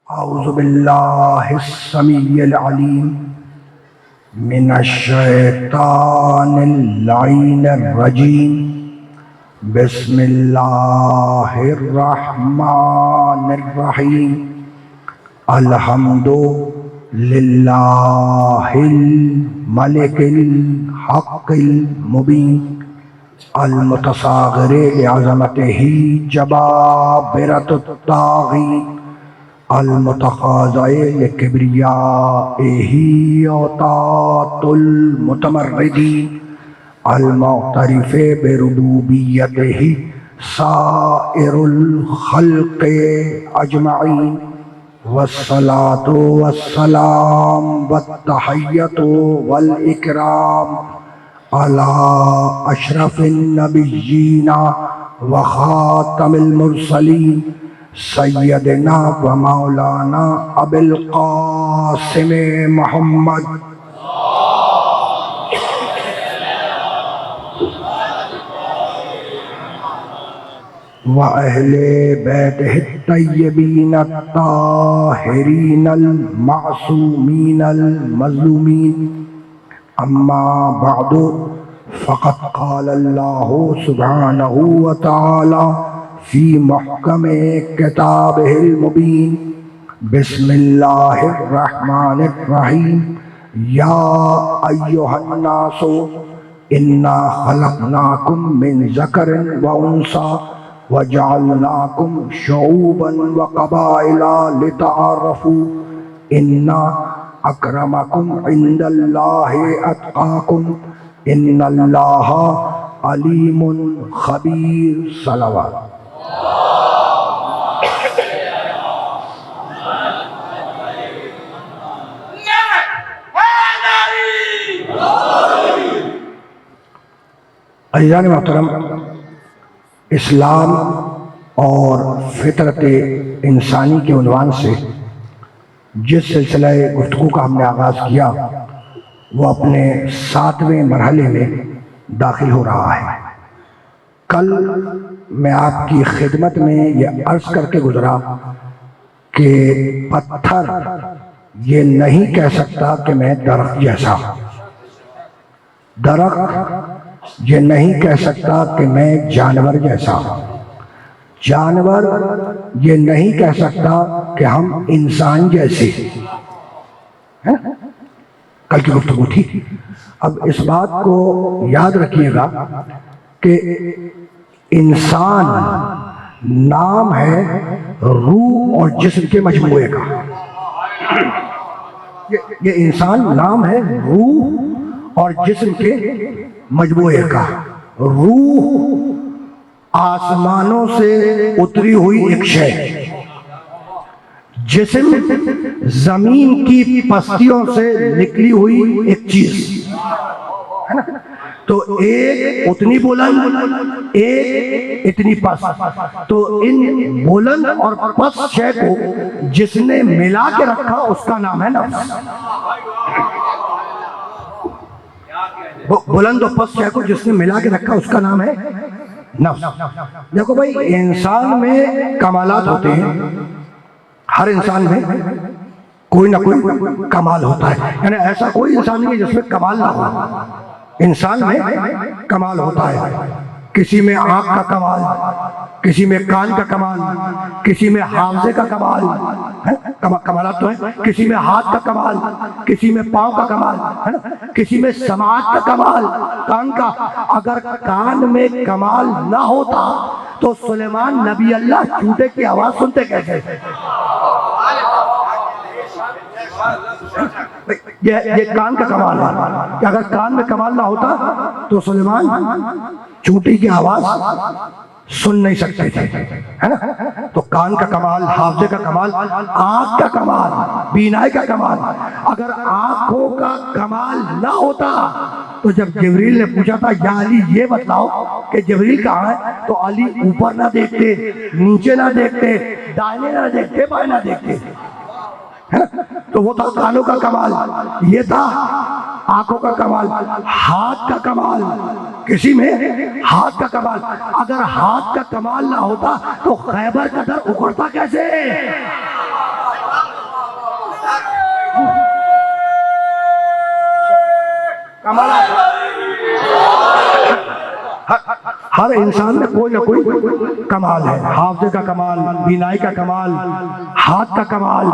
औज़ु बिल्लाहिस समीइल अलीम मिनश्शैतानिर लाइनिर रजीम। बिस्मिल्लाहिर रहमानिर रहीम। अल्हम्दु लिल्लाहिल मलिकिल हक़्क़िल मुबीन अल मुतसाग़िरि लिअज़मतिही जबाबिरतुत ताग़ीन अल मुतक़ाज़ि लिकिब्रियाइही औतातुल मुतमर्रिदीन अल मुअतरिफ़ि बिरुबूबिय्यतिही साइरुल ख़ल्क़ि अजमईन। वस्सलातु वस्सलाम वत्तहिय्यतु वल इकराम अला अशरफिन नबिय्यीना व खातमिल मुरसलीन सय्यदना व मौलाना अबुल क़ासिम मुहम्मद व अहले बैतिहि तय्यबीन अत्ताहिरीनल मासूमीनल मज़लूमीन। अम्मा बअदु फ़क़द क़ालल्लाहु सुब्हानहु व तआला फ़ी मुहकमि किताबिहिल मुबीन। बिस्मिल्लाहिर रहमानिर रहीम। या अय्युहन्नासु इन्ना खलक़नाकुम मिन ज़करिन व उन्सा व जअलनाकुम शुऊबन व क़बाइला लितअअरफ़ू इन्ना अक्रमकुम इंदल्लाहि अत्क़ाकुम इन्नल्लाहा अलीमुन ख़बीर। सलावत। अज़ीज़ान मोहतरम, इस्लाम और फितरत इंसानी के उन्वान से जिस सिलसिला गुफ्तगू का हमने आगाज़ किया वो अपने 7वें मरहले में दाखिल हो रहा है। कल मैं आपकी खिदमत में यह अर्ज़ करके गुजरा कि पत्थर ये नहीं कह सकता कि मैं दरख्त जैसा, दरख्त ये नहीं कह सकता कि मैं जानवर जैसा, जानवर ये नहीं कह सकता कि हम इंसान जैसे हैं। कल की गुफ्तगू थी। अब इस बात को याद रखिएगा कि इंसान नाम है रूह और जिस्म के मजमूए का। ये इंसान नाम है रूह और जिस्म के मजमूए का। रूह आसमानों से उतरी हुई एक शय, जिस्म जमीन की पस्तियों से निकली हुई एक चीज है ना। तो एक उतनी बुलंद, एक इतनी पस्त। तो इन बुलंद और पस्त शय को जिसने मिला के रखा उसका नाम है नफ्स। बुलंद और पस्त शय को जिसने मिला के रखा उसका नाम है नफ्स। देखो भाई, इंसान में कमालात होते हैं। हर इंसान में कोई ना कोई कमाल होता है, यानी ऐसा कोई इंसान नहीं है जिसमें कमाल ना हो। इंसान में कमाल होता है। किसी में आंख का कमाल, किसी में कान का कमाल, किसी में हाफजे का कमाल है, कमालात तो है। किसी में हाथ का कमाल, किसी में पांव का कमाल है ना, किसी में समात का कमाल, कान का। अगर कान में कमाल ना होता तो सुलेमान नबी अल्लाह चूटे की आवाज सुनते कैसे? ये कान का कमाल है कि अगर कान में कमाल ना होता तो सुलेमान चूटी की आवाज सुन नहीं सकते थे, है ना। तो कान का कमाल, हाफजे का कमाल, आंख का कमाल, बीनाई का कमाल। अगर आंखों का कमाल ना होता तो जब जिब्रील ने पूछा था या अली ये बतलाओ कि जिब्रील कहाँ है, तो अली ऊपर ना देखते, नीचे ना देखते, दाहिने ना देखते, बाएं ना देखते, है ना। तो वो था कानों का कमाल, ये था आंखों का कमाल। हाथ का कमाल, किसी में हाथ का कमाल। अगर हाथ का कमाल ना होता तो खैबर का दर उखड़ता कैसे? हर इंसान में कोई ना कोई कमाल है। हाफिज का कमाल, बीनाई का कमाल, हाथ का कमाल,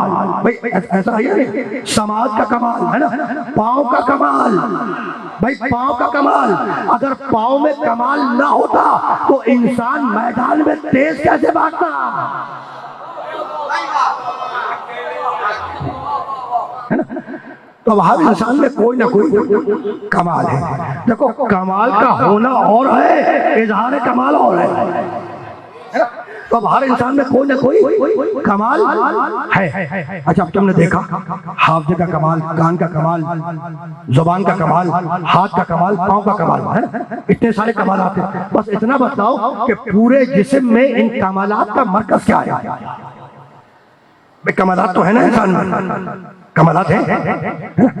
भाई ऐसा है। समाज का कमाल है ना, पाँव का कमाल, भाई पाँव का कमाल। अगर पाँव में कमाल ना होता तो इंसान मैदान में तेज कैसे भागता, है ना। तो हर इंसान में कोई ना कोई कमाल है। देखो कमाल का होना और है, इजहार कमाल और है। तो अब हर इंसान में कोई ना कोई कमाल है। अच्छा, अब तुमने देखा हाफिज का कमाल, कान का कमाल, जुबान का कमाल, हाथ का कमाल, पाँव का कमाल, है ना। इतने सारे कमाल आते हैं। बस इतना बताओ कि पूरे जिस्म में इन कमालात का मरकज क्या है। भाई कमालात तो है ना इंसान में, कमालात है।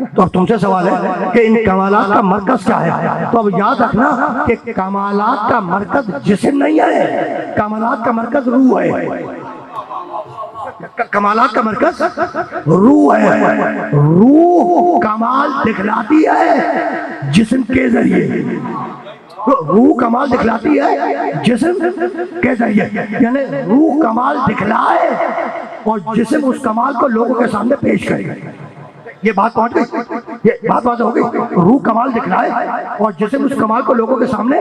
तो अब तुमसे सवाल है कि इन कमालात का मरकज क्या है। तो अब याद रखना कि कमालात का मरकज जिस्म नहीं है, कमालात का मरकज रूह है। कमालात का मरकज रूह है। रूह कमाल दिखलाती है जिस्म के जरिए। रूह कमाल दिखलाती है जिस्म के जरिए, यानी रूह कमाल दिखलाए और जिस्म उस कमाल को लोगों के सामने पेश करे। ये बात पहुंच गई, ये बात हो गई। रूह कमाल दिखलाए और जिस्म उस कमाल को लोगों के सामने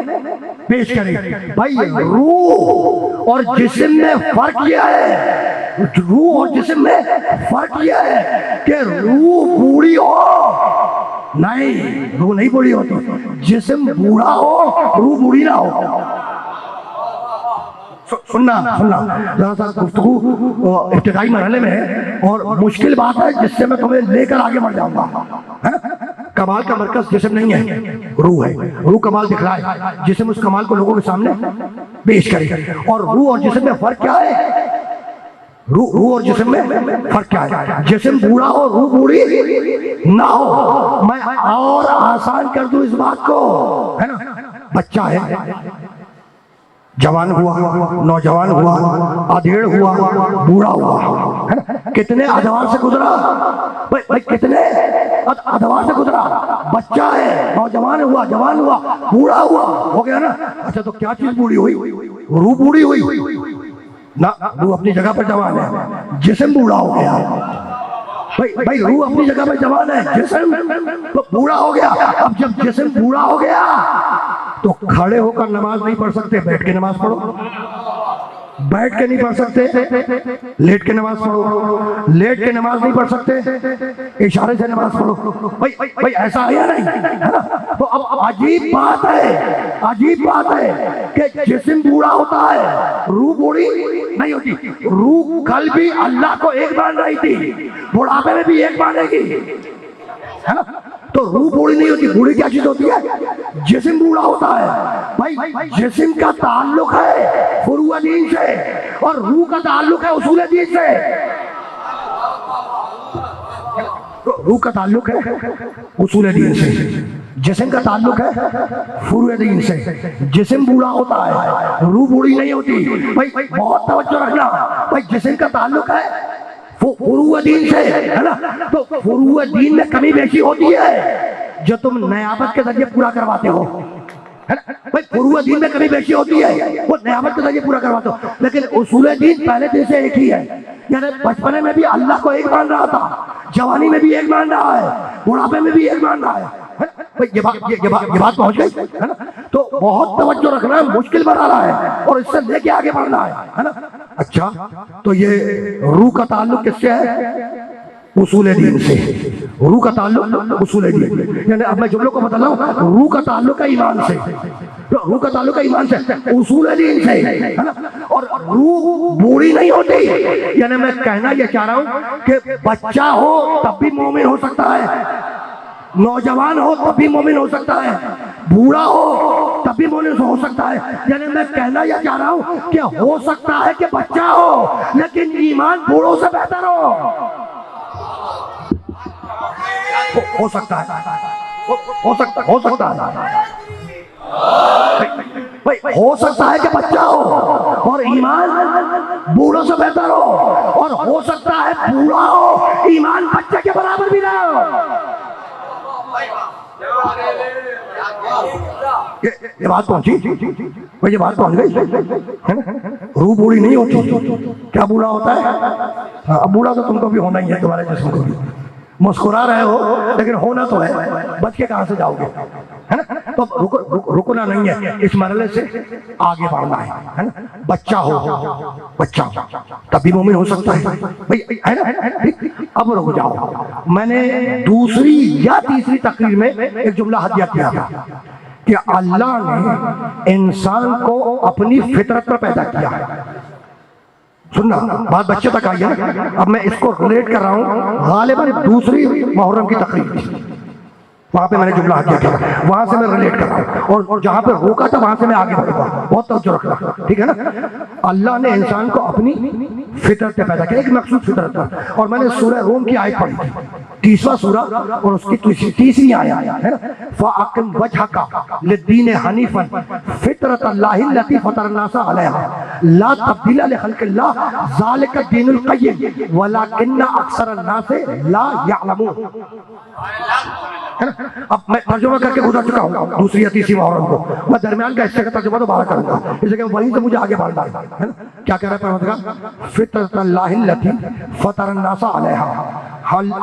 पेश करे। भाई रूह और जिस्म में फर्क यह है, रूह और जिस्म में फर्क यह है कि रूह बूढ़ी हो नहीं, रूह नहीं बूढ़ी होती। जिस्म बूढ़ा हो, रूह बूढ़ी ना हो। सुनना जरा सा गुफ्तगू इब्तिदाई मरहले में है और मुश्किल बात है जिससे मैं तुम्हें लेकर आगे बढ़ जाऊंगा, है ना। कमाल का मरकज जिस्म नहीं है, रूह है। रूह कमाल दिखलाए, जिस्म उस कमाल को लोगों के सामने पेश करे। और रूह और जिस्म में फर्क क्या है, रूह और जिस्म में फर्क क्या है। जिस्म बूढ़ा हो, रूह बूढ़ी ना हो। मैं और आसान कर दूं इस बात को, है ना। बच्चा है, जवान हुआ, नौजवान हुआ, अधेड़ हुआ, बूढ़ा हुआ, है ना। कितने अदवार से गुजरा, भाई कितने अदवार से गुजरा। बच्चा है, नौजवान हुआ, जवान हुआ, बूढ़ा हुआ, हो गया ना। अच्छा, तो क्या चीज बूढ़ी हुई, रूह बूढ़ी हुई ना। रूह अपनी जगह पर जवान है, जिस्म बूढ़ा हो गया। भाई रूह अपनी जगह पर जवान है, जिस्म तो बूढ़ा हो गया। अब जब जिस्म बूढ़ा हो गया तो खड़े होकर नमाज नहीं पढ़ सकते, बैठ के नमाज पढ़ो। बैठ के नहीं पढ़ सकते, लेट के नमाज पढ़ो। लेट के नमाज नहीं पढ़ सकते, इशारे से नमाज पढ़ो। भाई ऐसा है या नहीं, है ना। तो अब अजीब बात है, अजीब बात है कि जिस्म बूढ़ा होता है, रूह बूढ़ी नहीं होती। रूह कल भी अल्लाह को एक मान रही थी, बुढ़ापे में भी एक मानेगी, है ना। तो रूह बूढ़ी नहीं होती। बूढ़ी क्या चीज होती है, जिस्म बूढ़ा होता है। भाई जिस्म का ताल्लुक है फुरूअ दीन से और रूह का ताल्लुक है उसूल दीन से। रूह का ताल्लुक है उसूल दीन से, जिस्म का ताल्लुक है फुरूअ दीन से। जिस्म बूढ़ा होता है, रूह बूढ़ी नहीं होती। भाई बहुत तवज्जो रखना। भाई जिस्म का ताल्लुक है फुरूअ दीन से, है ना। तो फुरूअ दीन में कमी बेशी होती है जो तुम नयाबत के जरिए पूरा करवाते हो, है ना। भाई फुरूअ दीन में कमी बेशी होती है, वो नयाबत के जरिए पूरा करवाते हो। लेकिन उसूल दीन पहले दिन से एक ही है, यानी बचपने में भी अल्लाह को एक मान रहा था, जवानी में भी एक मान रहा है, बुढ़ापे में भी एक मान रहा है। ये बात पहुंच गई, है ना। तो बहुत तवज्जो रखना, मुश्किल बना रहा है और इससे लेके आगे बढ़ना है ना। अच्छा, तो ये रूह का ताल्लुक किससे है, उसूल दीन से। रूह का ताल्लुक उसूल दीन, यानी अब मैं जुमलों को बता रहा हूँ। रूह का ताल्लुक है ईमान से, रूह का ताल्लुक है ईमान से, उसूल दीन से, है ना। और रूह बूढ़ी नहीं होती, यानी मैं कहना ये चाह रहा हूँ कि बच्चा हो तब भी मोमिन हो सकता है, नौजवान हो तब भी मोमिन हो सकता है, बूढ़ा हो तब भी मोमिन हो सकता है। यानी मैं कहना यह चाह रहा हूँ कि हो सकता है कि बच्चा हो लेकिन ईमान बूढ़ों से बेहतर हो सकता है, हो सकता है भाई, हो सकता है कि बच्चा हो और ईमान बूढ़ों से बेहतर हो, और हो सकता है बूढ़ा हो ईमान बच्चे के बराबर भी ना हो। ये बात पहुंची भाई, ये बात पहुंच गई है ना। रूह बूढ़ी नहीं होती, क्या बूढ़ा होता है? हाँ, अब बूढ़ा तो तुमको भी होना ही है, तुम्हारे जिस्म को भी। मुस्कुरा रहे हो लेकिन होना तो है, बच के कहां से जाओगे, है ना। तो रुकना नहीं है, इस मरहले से आगे बढ़ना है ना। बच्चा हो तभी मोमिन हो सकता है भाई, है ना। अब रुक जाओ, मैंने दूसरी या तीसरी तकरीर में एक जुमला हदिया किया था कि अल्लाह ने इंसान को अपनी फितरत पर पैदा किया है। सुनना, बात बच्चे तक आई है। अब मैं इसको रिलेट कर रहा हूँ, गालिबन दूसरी मुहर्रम की तकरीर थी, वहां पे मैंने जुमला किया था, वहां से मैं रिलेट कर रहा हूँ, और जहां पे रोका था वहां से मैं आगे बढ़ूंगा। बहुत तवज्जो रखना, ठीक है ना। अल्लाह ने इंसान को अपनी फितरत पे पैदा किया, एक मखसूस फितरत पर। और मैंने सूरह रूम की आयत पढ़ी थी, 30वां सूरा और उसकी तीसरी आयत है ना। फ़अक़िम वजहका लिद्दीन हनीफ़न फ़ितरतल्लाहि लती फ़तरन्नासा अलैहा ला तब्दीला लिख़ल्क़िल्लाह ज़ालिका दीनुल क़य्यिम वलाकिन्न अक्सरन्नास ला यअलमून। अब मैं तर्जुमा करके गुजर चुका हूँ दूसरी या तीसरी मुहर्रम को, मैं दरमियान का हिस्से का तर्जुमा दोबारा करूंगा, इसलिए वहीं से मुझे आगे बढ़ना है ना। क्या कह रहा है परवरदिगार? फ़ितरतल्लाहि लती फ़तरन्नासा अलैहा,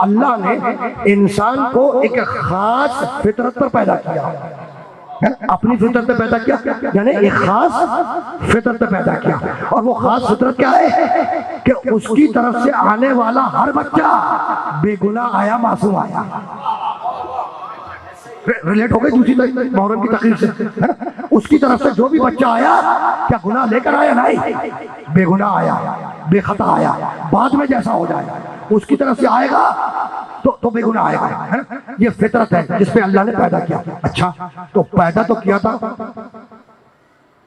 अल्लाह ने इंसान को एक खास फितरत पर पैदा किया है, अपनी फितरत पे पैदा किया, यानी एक खास फितरत पे पैदा किया। और वो खास फितरत क्या है कि उसकी तरफ से आने वाला हर बच्चा बेगुनाह आया, मासूम आया। रिलेट हो गई दूसरी मुहर्रम की तकरीर से, है ना। उसकी तरफ से जो भी बच्चा आया, क्या गुनाह लेकर आया? नहीं, बेगुनाह आया, बेखता आया। बाद में जैसा हो जाए उसकी तरफ से आएगा तो बेगुनाह आएगा, है ना। ये फितरत है जिसपे अल्लाह ने पैदा किया। अच्छा, तो पैदा तो किया था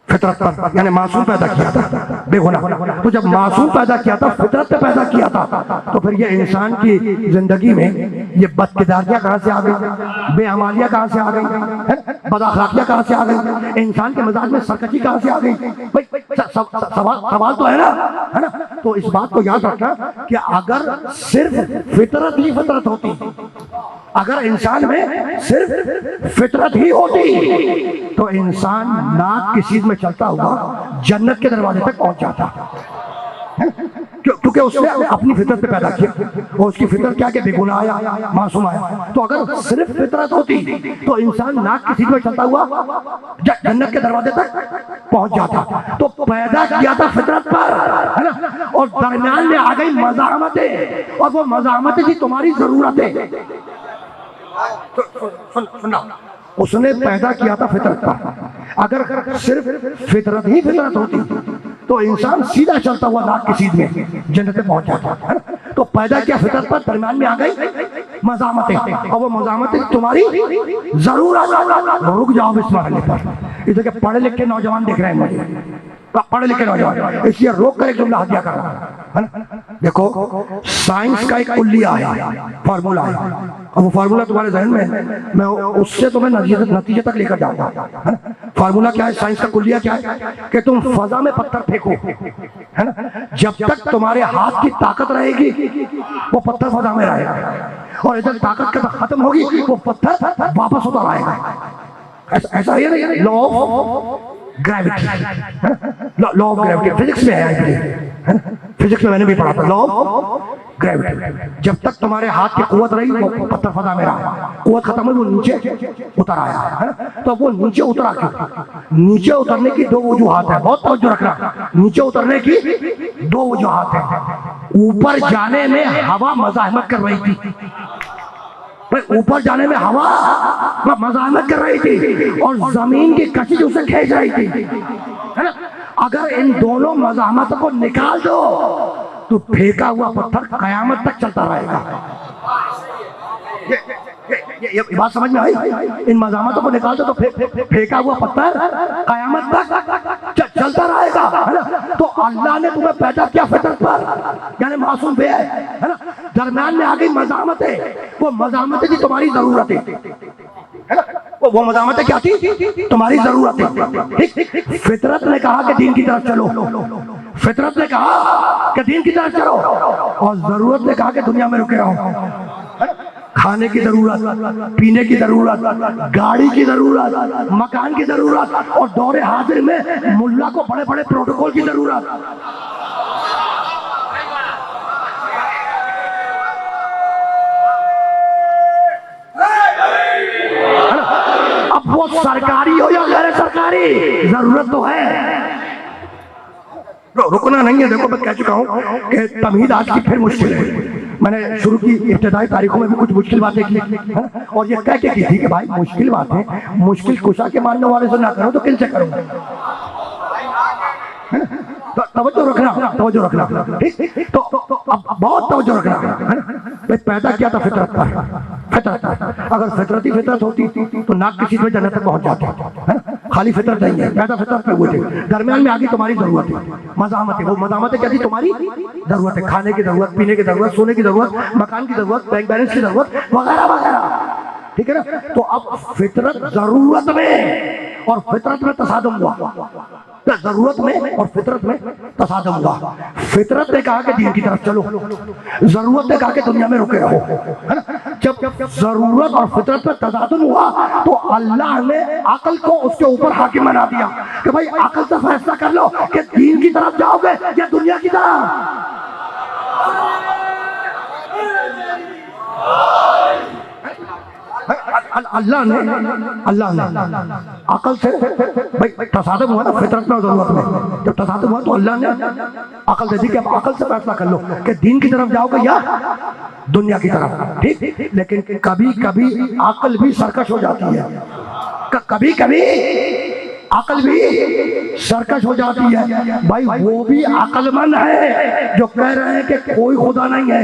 फितरत पर, यानी मासूम पैदा किया था, बेगुनाह। तो जब मासूम पैदा किया था, फितरत पे पैदा किया था, तो फिर ये इंसान की जिंदगी में ये बदकिरदारियां कहां से आ गई, बेअमालियां कहां से आ गई, बदअखलाकियां कहां से आ गई, इंसान के मिजाज में सरकशी कहां से आ गई भाई। सवाल तो है ना। तो इस बात को याद रखना कि अगर सिर्फ फितरत ही फितरत होती, अगर इंसान में सिर्फ फितरत ही होती, तो इंसान नाक की सीध में चलता हुआ जन्नत के दरवाजे तक पहुंच जाता, क्योंकि उसने अपनी फितरत पे पैदा किया, और उसकी फितरत क्या कि बेगुनाह आया, मासूम आया। तो अगर सिर्फ फितरत होती तो इंसान नाक की सीध में चलता हुआ जन्नत के दरवाजे तक पहुंच जाता। तो पैदा किया था फितरत पर, है ना, और दरमियान में आ गई मज़ाहमतें, और वो मज़ाहमतें थी तुम्हारी जरूरतें। सुनना, उसने पैदा किया था फितरत पर। अगर सिर्फ फितरत ही फितरत होती तो इंसान सीधा चलता हुआ नाक की सीध में जन्नत में पहुंच जाता, है ना। तो पैदा किया फितरत पर, दरमियान में आ गई मज़ाहमतें, और वो मज़ाहमतें तुम्हारी जरूरत। रुक जाओ इस मरहले पर। इधर के पढ़े लिखे नौजवान देख रहे हैं मुझे, पढ़े लिखे नौजवान, इसलिए रोक कर एक जुमला हदिया कर रहा है ना। देखो, साइंस का एक कुल्लिया है, फार्मूला है, और वो फार्मूला तुम्हारे जहन में है, मैं उससे तुम्हें नतीजे तक लेकर जाऊंगा, है ना। फार्मूला क्या है, साइंस का कुल्लिया क्या है कि तुम फजा में पत्थर फेंको, है ना, जब तक तुम्हारे हाथ की ताकत रहेगी वो पत्थर फजा में रहेगा, और जब ताकत खत्म होगी वो पत्थर वापस उतर आएगा। ऐसा है law of gravity, law of gravity physics में है, है ना। फिजिक्स में मैंने भी पढ़ा था, लॉ ऑफ ग्रेविटी। जब तक तुम्हारे हाथ की कुव्वत रही वो पत्थर फजा में रहा, कुव्वत खत्म हुई वो नीचे उतर आया, है ना। तो वो नीचे उतरा क्यों? नीचे उतरने की दो वजूहात है, बहुत तवज्जो रखना। नीचे उतरने की दो वजूहात है। ऊपर जाने में हवा मज़ाहमत कर रही थी, ऊपर जाने में हवा मज़ाहमत कर रही थी, और जमीन की कशिश उसे खींच रही थी, है ना। अगर इन दोनों मज़ाहमतों को निकाल दो तो फेंका हुआ पत्थर कयामत तक चलता रहेगा। ये बात समझ में आई? इन मज़ाहमतों को निकाल दो तो फेंका हुआ पत्थर कयामत तक चलता रहेगा, है ना। तो अल्लाह ने तुम्हें पैदा किया फितरत पर, यानी मासूम पे है ना। दरमियान में आ गई मज़ाहमतें, वो मज़ाहमतें थी तुम्हारी जरूरतें, है ना। वो मज़ाहमतें क्या थी? तुम्हारी जरूरतें। फितरत ने कहा कि दीन की तरफ चलो, फितरत ने कहा कि दीन की तरफ चलो, और जरूरत ने कहा कि दुनिया में रुके रहो। खाने की जरूरत, पीने की जरूरत, गाड़ी की जरूरत, मकान की जरूरत, और दौरे हाजिर में मुल्ला को बड़े बड़े प्रोटोकॉल की जरूरत। अब वो सरकारी हो या गैर सरकारी, जरूरत तो है। रुकना नहीं है। देखो मैं कह चुका हूं कि तमहीद आज की फिर मुश्किल है। मैंने शुरू की इब्तदाई तारीखों में भी कुछ मुश्किल बातें की है? और ये कह के की थी कि भाई मुश्किल बातें मुश्किल कुशा के मानने वाले से ना करो तो किन से करूंगा? तवज्जो रखना ठीक। तो अब बहुत तवज्जो रखना है ना। भाई पैदा किया था फितरत पर, अगर फितरत ही फितरत होती तो नाक किसी पे जन्नत तक पहुंच जाते है ना। खाली फितरत नहीं है, पैदा फितरत पे हुए थे। दरमियान में आगे तुम्हारी जरूरत है, मज़ामत है। वो मज़ामत क्या थी? तुम्हारी जरूरत है, खाने की जरूरत, पीने की जरूरत, सोने की जरूरत, मकान की जरूरत, बैंक बैलेंस की जरूरत, वगैरह वगैरह। ठीक है ना। तो अब फितरत जरूरत में और फितरत में तसादम हुआ, जरूरत में और फितरत में तसादम हुआ। फितरत ने कहा कि दीन की तरफ चलो, जरूरत ने कहा कि दुनिया में रुके रहो, है ना। जब जरूरत और फितरत में तसादम हुआ तो अल्लाह ने अकल को उसके ऊपर हाकिम बना दिया कि भाई अकल से फैसला कर लो कि दीन की तरफ जाओगे या दुनिया की तरफ। अल्लाह ने अकल से, भाई तसादम हुआ ना फितरत में और जरूरत में, जब तसादम हुआ तो अल्लाह ने अकल दे दी कि अब अकल से फैसला कर लो कि दीन की तरफ जाओगे या दुनिया की तरफ। ठीक। लेकिन कभी कभी अकल भी सरकश हो जाती है, कभी कभी अकल भी सरकश हो जाती है। भाई वो भी अकलमंद है जो कह रहे हैं कि कोई खुदा नहीं है,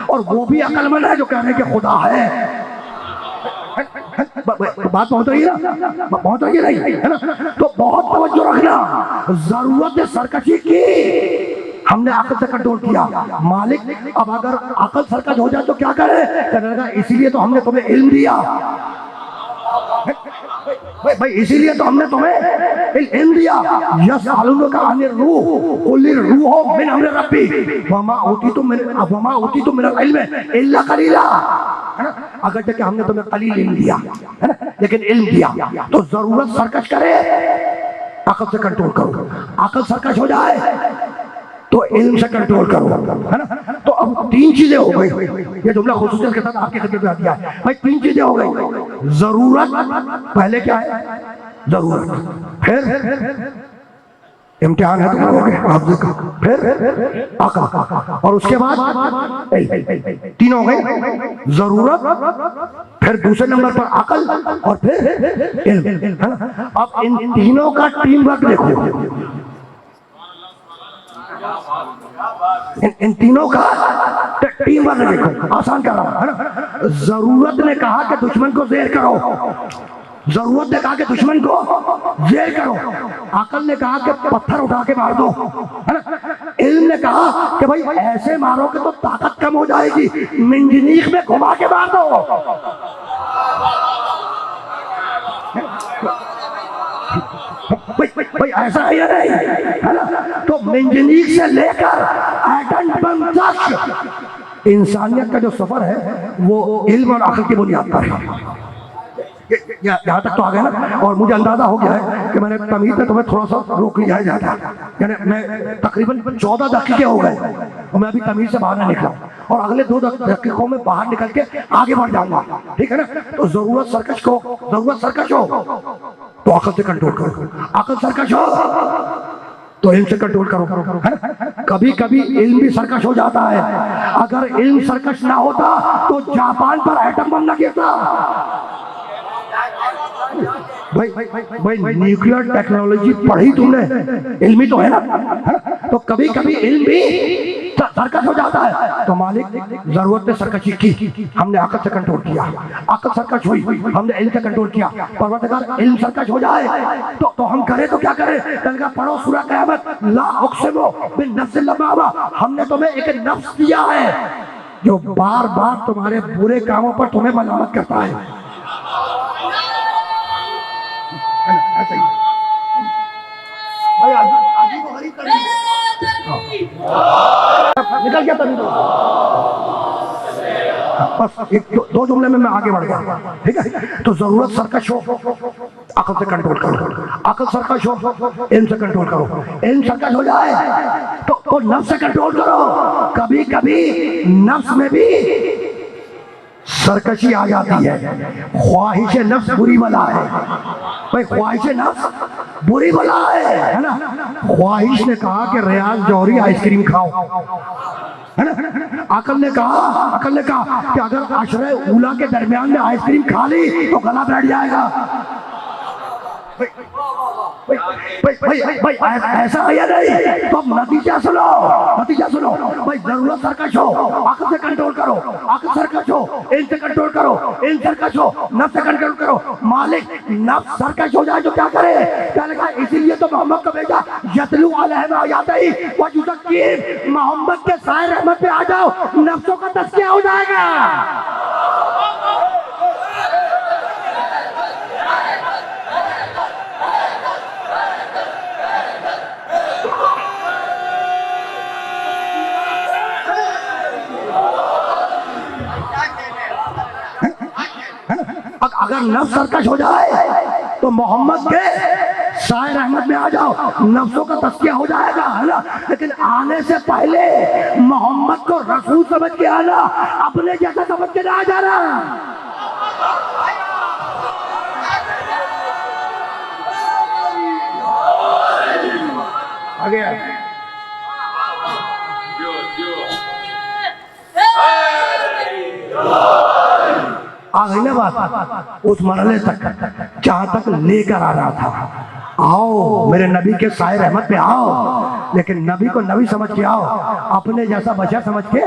और वो भी अकलमंद है जो कह रहे हैं कि खुदा है। बात पहुंच रही है ना, पहुंच रही है नहीं, है ना। तो बहुत तवज्जो रखना। जरूरत ने सरकशी की, हमने अकल से कंट्रोल किया। मालिक अब अगर अकल सरकश हो जाए तो क्या करे? कहने लगा इसीलिए तो हमने तुम्हें इल्म दिया, भाई इसीलिए तो हमने तुम्हें इल्म दिया। यसअलूनका अनिर रूह कुल रूह मिन अम्रि रब्बी वमा ऊतीतुम मिनल इल्म इल्ला कलीला, है ना। अगर जैसे हमने तुम्हें कलील इल्म दिया, है ना, लेकिन इल्म दिया तो जरूरत सरकश करे, अकल से कंट्रोल करो। अकल सरकश हो जाए तो इल्म से कंट्रोल करो, है ना। तो अब तीन चीजें हो गई। ये जुमला खुसूसियत के साथ आपके खिदमत में आ दिया है। भाई तीन चीजें हो गई। जरूरत पहले क्या है? जरूरत, फिर इम्तिहान है तुम लोगों के, आप देखो, फिर अकल, और उसके बाद तीन हो गए। जरूरत, फिर दूसरे नंबर पर अकल, और फिर इल्म, है ना। अब इन तीनों का टीम वर्क देखो, इन तीनों का टीम वर्क देखो। आसान कर रहा है ना। जरूरत ने कहा कि दुश्मन को ज़ेर करो, जरूरत ने कहा कि दुश्मन को ज़ेर करो। अकल ने कहा कि पत्थर उठा के मार दो, है ना। इल्म ने कहा कि भाई ऐसे मारोगे तो ताकत कम हो जाएगी, मंजनीक में घुमा के मार दो। भाई ऐसा है या नहीं, है ना। तो मंजनीक से लेकर एटम बम तक इंसानियत का जो सफर है वो इल्म और अकल की बुनियाद पर है। यहाँ तक तो आ गया ना। और मुझे अंदाजा हो गया है कि मैंने तमीज़ में तुम्हें थोड़ा सा रोक लिया है ज़्यादा, यानी मैं तकरीबन 14 दकीके हो गए और मैं अभी तमीज़ से बाहर नहीं निकला, और अगले 2 दकीकों में बाहर निकल के आगे बढ़ जाऊंगा। ठीक है ना। तो जरूरत सरकश हो तो अकल से कंट्रोल करो, अकल सरकश हो तो इल्म से कंट्रोल करो, है ना। कभी कभी इल्म भी सरकश हो जाता है। अगर इल्म सरकश ना होता तो जापान पर एटम बम ना गिरता। भाई न्यूक्लियर टेक्नोलॉजी पढ़ी तुमने, इल्मी तो है ना। तो कभी कभी इल्म भी सरकश हो जाता है। तो मालिक जरूरत ने सरकशी की, हमने अकल से कंट्रोल किया। अकल सरकश हुई, हमने इल्म से कंट्रोल किया। परवरदिगार इल्म सरकश हो जाए तो हम करें तो क्या करें? कल का पढ़ो सूरह क़यामत, ला उक़सिमु बिन नफ्सिल लव्वामा। हमने तुम्हें एक नफ्स दिया है जो बार बार तुम्हारे बुरे कामों पर तुम्हें मलामत करता है। भाई आजी को गरीब कर निकल गया तभी तो। बस एक दो जुमले में मैं आगे बढ़ गया, ठीक है। तो जरूरत सरकश हो, अकल से कंट्रोल करो, अकल सरकश हो, इल्म से कंट्रोल करो, इल्म सरकश हो जाए तो नफ्स से कंट्रोल करो। कभी कभी नफ्स में भी सरकशी आ जाती है। ख्वाहिश नफ्स बुरी बला है भाई, ख्वाहिश नफ्स बुरी बला है ना। ख्वाहिश ने कहा कि रियाज जौहरी आइसक्रीम खाओ, है ना। अकल ने कहा कि अगर अशरे उला के दरमियान में आइसक्रीम खा ली तो गला बैठ जाएगा। भाई ऐसा है या नहीं? तो अब नतीजा सुनो भाई। जरूरत सरकश हो, अकल से कंट्रोल करो, अकल सरकश हो, इल्म से कंट्रोल करो, इल्म सरकश हो, नफ्स से कंट्रोल करो। मालिक नफ्स सरकश हो जाए तो क्या करे? क्या लगा? इसीलिए तो मोहम्मद को भेजा, यतलू अलैहिम आयातिही व युज़क्कीहिम। मोहम्मद के साए रहमत पे आ जाओ, नफ्सों का तज़किया हो जाएगा। अगर नफ्स सरकश हो जाए तो मोहम्मद के साए रहमत में आ जाओ, नफ्सों का तज़किया हो जाएगा, है ना। लेकिन आने से पहले मोहम्मद को रसूल समझ के आना, अपने जैसा समझ के ना जाना। आगे आ गई ना बात उस मरहले तक जहां तक लेकर आ रहा था। आओ मेरे नबी के साए रहमत पे आओ, लेकिन नबी को नबी समझ के आओ, अपने जैसा बशर समझ के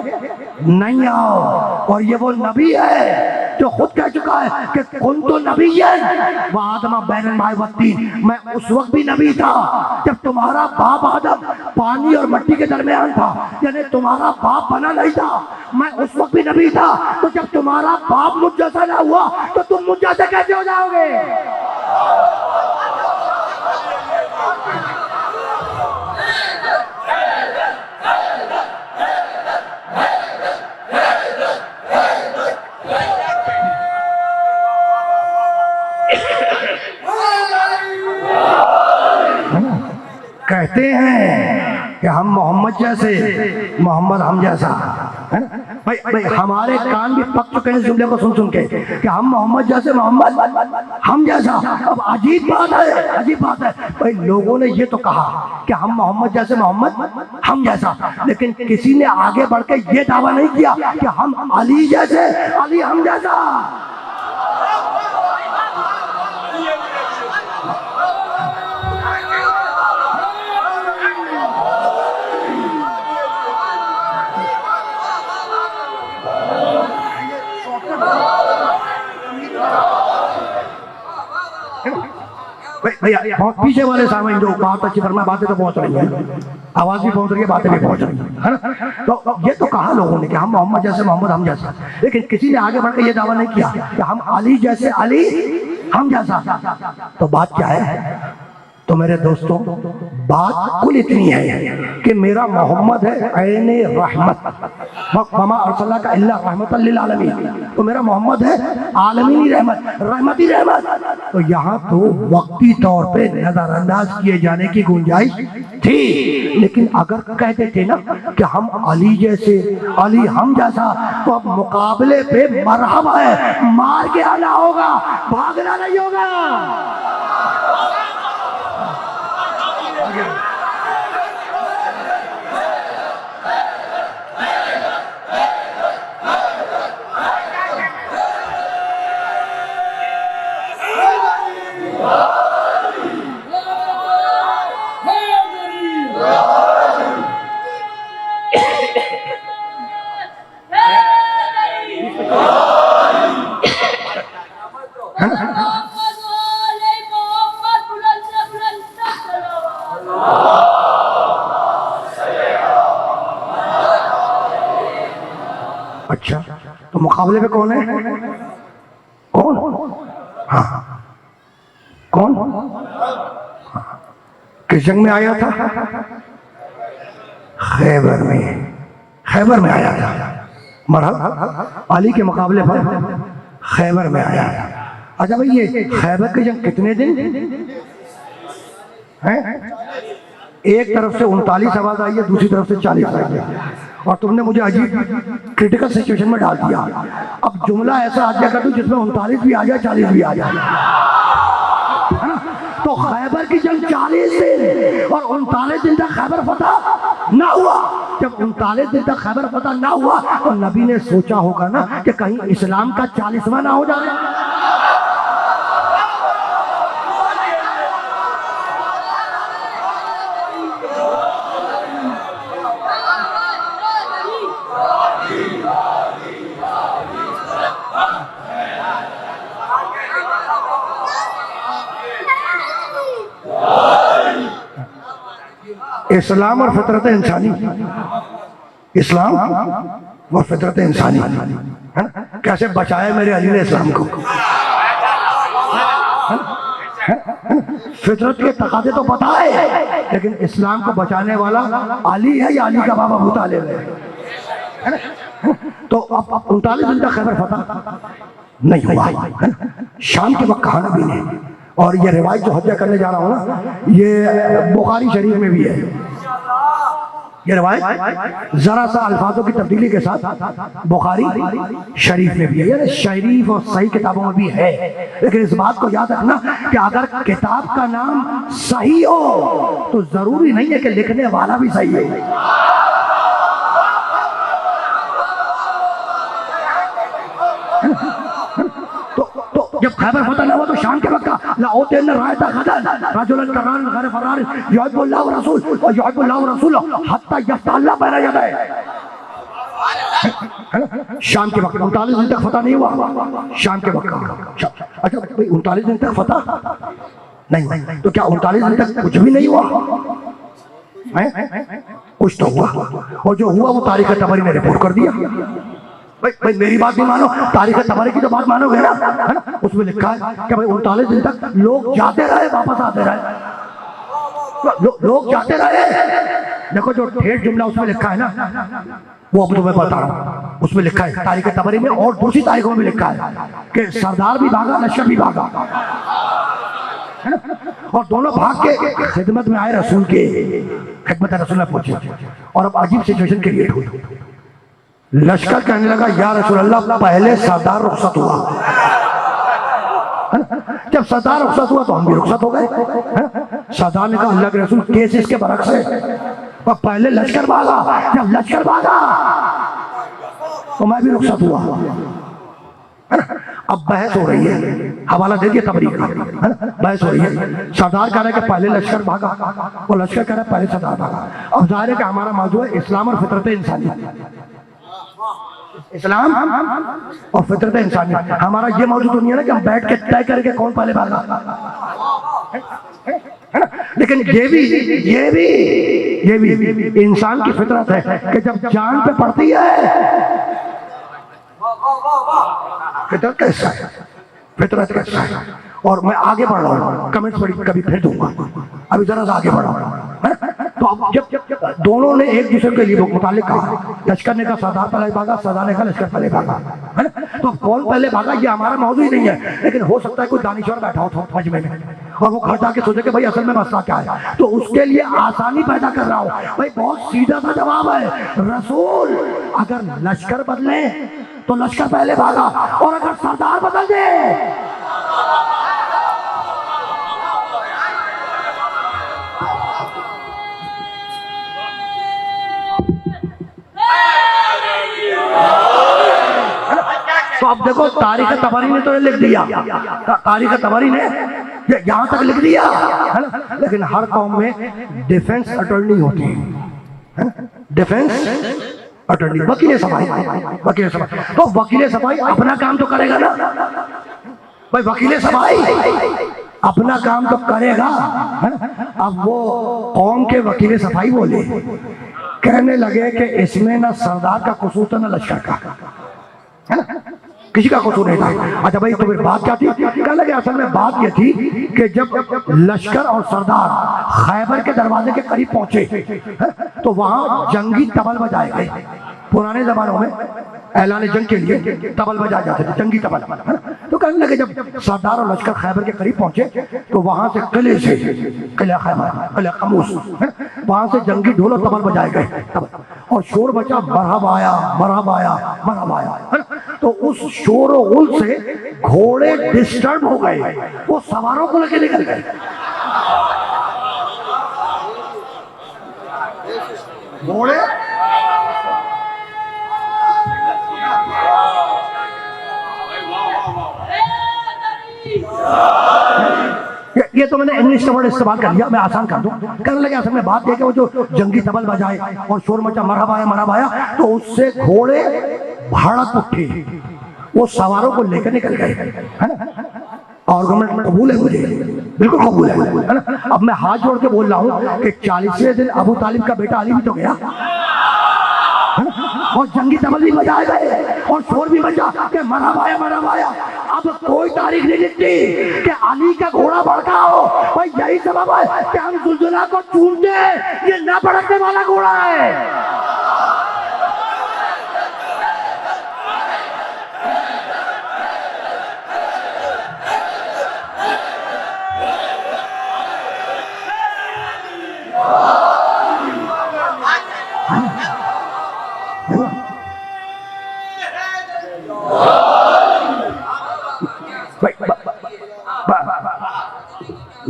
नहीं आओ। और ये वो नबी है जो खुद कह चुका है कि कुन तो नबी है वह आदम बैन माए वत्ती। मैं उस वक्त भी नबी था जब तुम्हारा बाप आदम पानी और मिट्टी के दरमियान था, यानी तुम्हारा बाप बना नहीं था। मैं उस वक्त भी नबी था। तो जब तुम्हारा बाप मुझ जैसा ना हुआ तो तुम मुझ जैसे कैसे हो जाओगे? कहते हैं कि हम मोहम्मद जैसे, मोहम्मद हम जैसा, है ना। भाई हमारे कान भी पक चुके हैं इस जुमले को सुन के कि हम मोहम्मद जैसे, मोहम्मद हम जैसा। अब अजीब बात है भाई, लोगों ने ये तो कहा कि हम मोहम्मद जैसे, मोहम्मद हम जैसा, लेकिन किसी ने आगे बढ़ के ये दावा नहीं किया कि हम अली जैसे, अली हम जैसा। भैया बहुत पीछे वाले सामने जो बात अच्छी फरमा, बातें तो पहुंच रही है, आवाज भी पहुंच रही है, बातें भी पहुंच रही है ना। तो ये तो कहा लोगों ने कि हम मोहम्मद जैसे, मोहम्मद हम जैसा, लेकिन किसी ने आगे बढ़कर ये दावा नहीं किया कि हम अली जैसे, अली हम जैसा। तो बात क्या है? तो मेरे दोस्तों बात कुल इतनी है कि मेरा मोहम्मद है ऐने रहमत, वमा अर्सलनाका इल्ला रहमतल लिल आलमीन। तो मेरा मोहम्मद है आलमीनी रहमत, रहमती रहमत। तो यहाँ तो वक्ती तौर पे नजरअंदाज किए जाने की गुंजाइश थी, लेकिन अगर कह देते ना कि हम अली जैसे, अली हम जैसा, तो अब मुकाबले पे मरहबा है, मार के आना होगा, भागना नहीं होगा। अच्छा, तो मुकाबले में कौन है? कौन? हाँ, कौन? किस जंग में आया था? खैबर में आया था। मरहल अली के मुकाबले पर खैबर में आया। अच्छा भाई, ये खैबर की जंग कितने दिन है? एक तरफ से 39 आवाज आई है, दूसरी तरफ से 40 आई है, और तुमने मुझे अजीब क्रिटिकल सिचुएशन में डाल दिया। अब जुमला ऐसा आज्ञा कर दूं जिसमें 39 भी आ जाए, 40 भी आ जाए, है ना? तो खैबर की जंग 40 दिन और 39 दिन तक खैबर फतह ना हुआ। जब 39 दिन तक खैबर फतह ना हुआ तो नबी ने सोचा होगा ना कि कहीं इस्लाम का 40वां ना हो जाए। इस्लाम और फितरत इंसानी, इस्लाम और फितरत इंसानी, है ना? कैसे बचाया मेरे अली ने इस्लाम को, फितरत के तकाजे तो पता है, लेकिन इस्लाम को बचाने वाला अली है या अली का बाबा अबू तालिब है ना? तो अब 39 दिन तक खैबर फतह नहीं हुआ, है ना? शाम के वक्त कहा नबी ने, और ये रिवायत जो हज्जा करने जा रहा हूँ ना, ये बुखारी शरीफ में भी है। ये रिवायत जरा सा अल्फाजों की तब्दीली के साथ बुखारी शरीफ में भी है, यानी शरीफ और सही किताबों में भी है। लेकिन इस बात को याद रखना कि अगर किताब का नाम सही हो तो जरूरी नहीं है कि लिखने वाला भी सही हो। जब खैबर फतह ना हुआ तो शाम के वक्त लाओतेन रायता गदन रजुलन करान गैर फरार युहिब्बुल्लाहु व रसूल व युहिब्बुल्लाहु व रसूल हत्ता यफ्तल्ला बैन यदैह। शाम के वक्त 39 दिन तक फतह नहीं हुआ, शाम के वक्त। अच्छा भाई, 39 दिन तक फतह नहीं हुआ तो क्या 39 दिन तक कुछ भी नहीं हुआ? कुछ तो हुआ, और जो हुआ वो तारीख तबरी ने रिपोर्ट कर दिया। भाई मेरी बात नहीं मानो, तारीख तबरी की तो बात मानोगे ना, है ना? उसमें लिखा है कि भाई 39 दिन तक लोग जाते रहे, वापस आते रहे, लोग जाते रहे। देखो जो ठेठ जुमला उसमें लिखा है ना, वो अब तुम्हें बता रहा हूँ। उसमें लिखा है तारीख तबरी में, और दूसरी तारीखों में भी लिखा है कि सरदार भी भागा, लश्कर भी भागा, है ना? और दोनों भाग के खिदमत में आए, रसूल के खिदमत रसूल में पहुंचे। और अब अजीब सिचुएशन क्रिएट हुई। लश्कर कहने लगा, या रसूल अल्लाह, पहले सरदार रुखसत हुआ, जब सरदार रुखसत हुआ तो हम भी रुखसत हो गए। सरदार ने कहा, अल्लाह के रसूल, केस इसके बरक से, पर पहले लश्कर भागा, जब लश्कर भागा तो मैं भी रुखसत हुआ। अब बहस हो रही है, हवाला दे दिया तबरी का, बहस हो रही है। सरदार कह रहा है कि पहले लश्कर भागा, और लश्कर कह रहा है पहले सरदार भागा। अब जाहिर है कि हमारा मौजूद है इस्लाम और फितरत इंसानी, इस्लाम और फितरत इंसानी। हमारा ये मौजूद नहीं है ना कि हम बैठ के तय करके कौन पहले भागा, है ना? लेकिन ये भी इंसान की फितरत है कि जब जान पे पड़ती है, फितरत का हिस्सा है, फितरत का हिस्सा है। और मैं आगे बढ़ रहा हूँ, कमेंट्स पढ़ी कभी फिर दूंगा, अभी जरा सा आगे बढ़ रहा हूँ। तो अब जब दोनों ने एक दूसरे के लिए मुतालिक कहा, लश्कर ने कहा सरदार पहले भागा, सरदार ने कहा लश्कर पहले भागा, है ना? तो अब कौन पहले भागा ये हमारा मौजूद ही नहीं है, लेकिन हो सकता है कोई दानिश्वर बैठा हो मजमे में और वो घर जाके सोचे कि भाई असल में मसला क्या है, तो उसके लिए आसानी पैदा कर रहा हूँ। भाई बहुत सीधा सा जवाब है, रसूल अगर लश्कर बदले तो लश्कर पहले भागा, और अगर सरदार बदल दे तो अब देखो तारीख तबरी ने तो लिख दिया, तारीख तबरी ने यहाँ तक लिख दिया, है ना? लेकिन हर कौम में डिफेंस अटॉर्नी होती है, डिफेंस अटॉर्नी, वकील सफाई, वकील सफाई। तो वकील सफाई अपना काम तो करेगा ना भाई, वकील सफाई अपना काम तो करेगा, है ना? अब वो कौम के वकील सफाई बोले, कहने लगे कि इसमें ना सरदार का कसूर था ना लश्कर का, है ना? किसी का कसूर नहीं था। अच्छा भाई, तो फिर बात क्या थी? कहने लगे असल में बात ये थी कि जब लश्कर और सरदार खैबर के दरवाजे के करीब पहुंचे तो वहां जंगी तबल बजाए गए। पुराने जमानों में ऐलान जंग के लिए तबल बजाए जाते थे, जंगी तबल, है ना। तो कहने लगे जब सरदार और लश्कर खैबर के करीब पहुंचे तो वहां से किले से, किला खैबर, किला कमूस, है ना, वहां से जंगी ढोल और तबल बजाए गए, तबल, और शोर बचा मरहब आया, मरहब आया, मरहब आया, है ना। तो उस शोर और गुल से घोड़े डिस्टर्ब हो गए, वो सवारों को लेके निकल गए। घोड़े ये तो मैंने इंग्लिश का वर्ड इस्तेमाल कर लिया, मैं आसान कर दूं। कहने लगे असल में बात यह कि वो जो जंगी तबल बजाए और शोर मचा मरहब आया, तो उससे घोड़े भड़क उठे, वो सवारों को लेकर निकल गए, है ना। आर्गुमेंट कबूल है मुझे, बिल्कुल कबूल है ना। अब मैं हाथ जोड़ के बोल रहा हूँ कि 40वें दिन अबू तालिब का बेटा अली भी तो गया, और जंगी तबल भी बजाए गए और शोर भी बजा कि मरहब आया, मरहब आया। अब कोई तारीख नहीं लिखती कि अली का घोड़ा भड़का हो, भाई यही सबब है कि हम जुलजुला को चूमते हैं, ये ना भड़कने वाला घोड़ा है।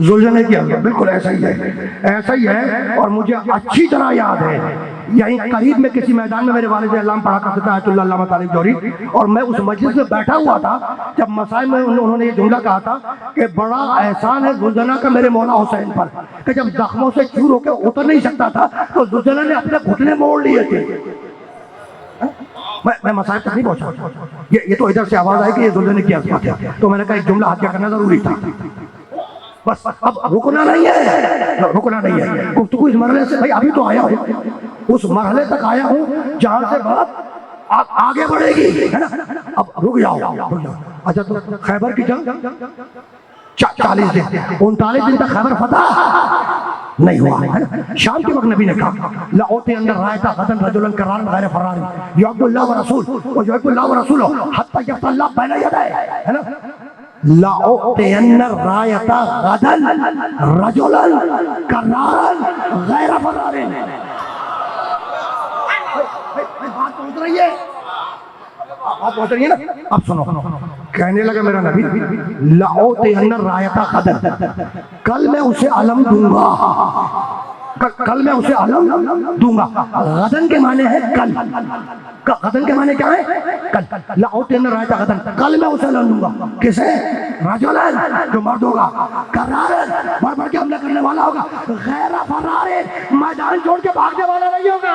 जुल्जन ने किया, बिल्कुल ऐसा ही है, ऐसा ही है। और मुझे अच्छी तरह याद है, यहीं करीब में किसी मैदान में मेरे वालिद अल्लाह पढ़ा करते थे आयतुल्लाह अल्लामा तालिब जौहरी, और मैं उस मजलिस में बैठा हुआ था जब मसाइल में उन्होंने ये जुमला कहा था कि बड़ा एहसान है जुल्जना का मेरे मौला हुसैन पर कि जब जख्मों से चूर होकर उतर नहीं सकता था तो जुल्जना ने अपने घुटने मोड़ लिए थे। मैं मसाइल तक नहीं पहुंचा, ये तो इधर से आवाज आई कि ये जुल्जन ने किया, तो मैंने कहा एक जुमला हत्या करना जरूरी था। बस अब रुकना नहीं है, रुकना नहीं है। गुफ्तगू इस मरहले से भाई अभी तो आया हूँ, उस मरहले तक आया हूँ जहां से बात आगे बढ़ेगी, है ना। अब रुक जाओ, रुक जाओ। अच्छा तो खैबर की जंग 40 दिन, 39 दिन तक खैबर फतह नहीं हुआ, है ना। शाम के वक्त नबी ने कहा लओते अंदर रायता गदन रजुलन करारन गैर फरारी युहिब्बुल्लाह व रसूल व युहिब्बुल्लाह व रसूलुहु हत्ता यफ्तल्लाह बैना यदैहि, है ना। लओतेयन्न रायता गदन रजुलन करारन गैर फरारी। बात पहुंच रही है, बात पहुंच रही है ना। अब सुनो, कहने लगा मेरा नबी लओतेयन्न रायता गदन, कल मैं उसे अलम दूंगा, कल मैं उसे अलम दूंगा। गदन के माने है कल, गदन के माने क्या है, कल। लओतेयन्न रायता गदन, कल मैं उसे अलम दूंगा। किसे? रजुलन, जो मर्द होगा, करारन, बढ़ बढ़ के हमला करने वाला होगा, गैर फरारे, मैदान छोड़ के भागने वाला नहीं होगा।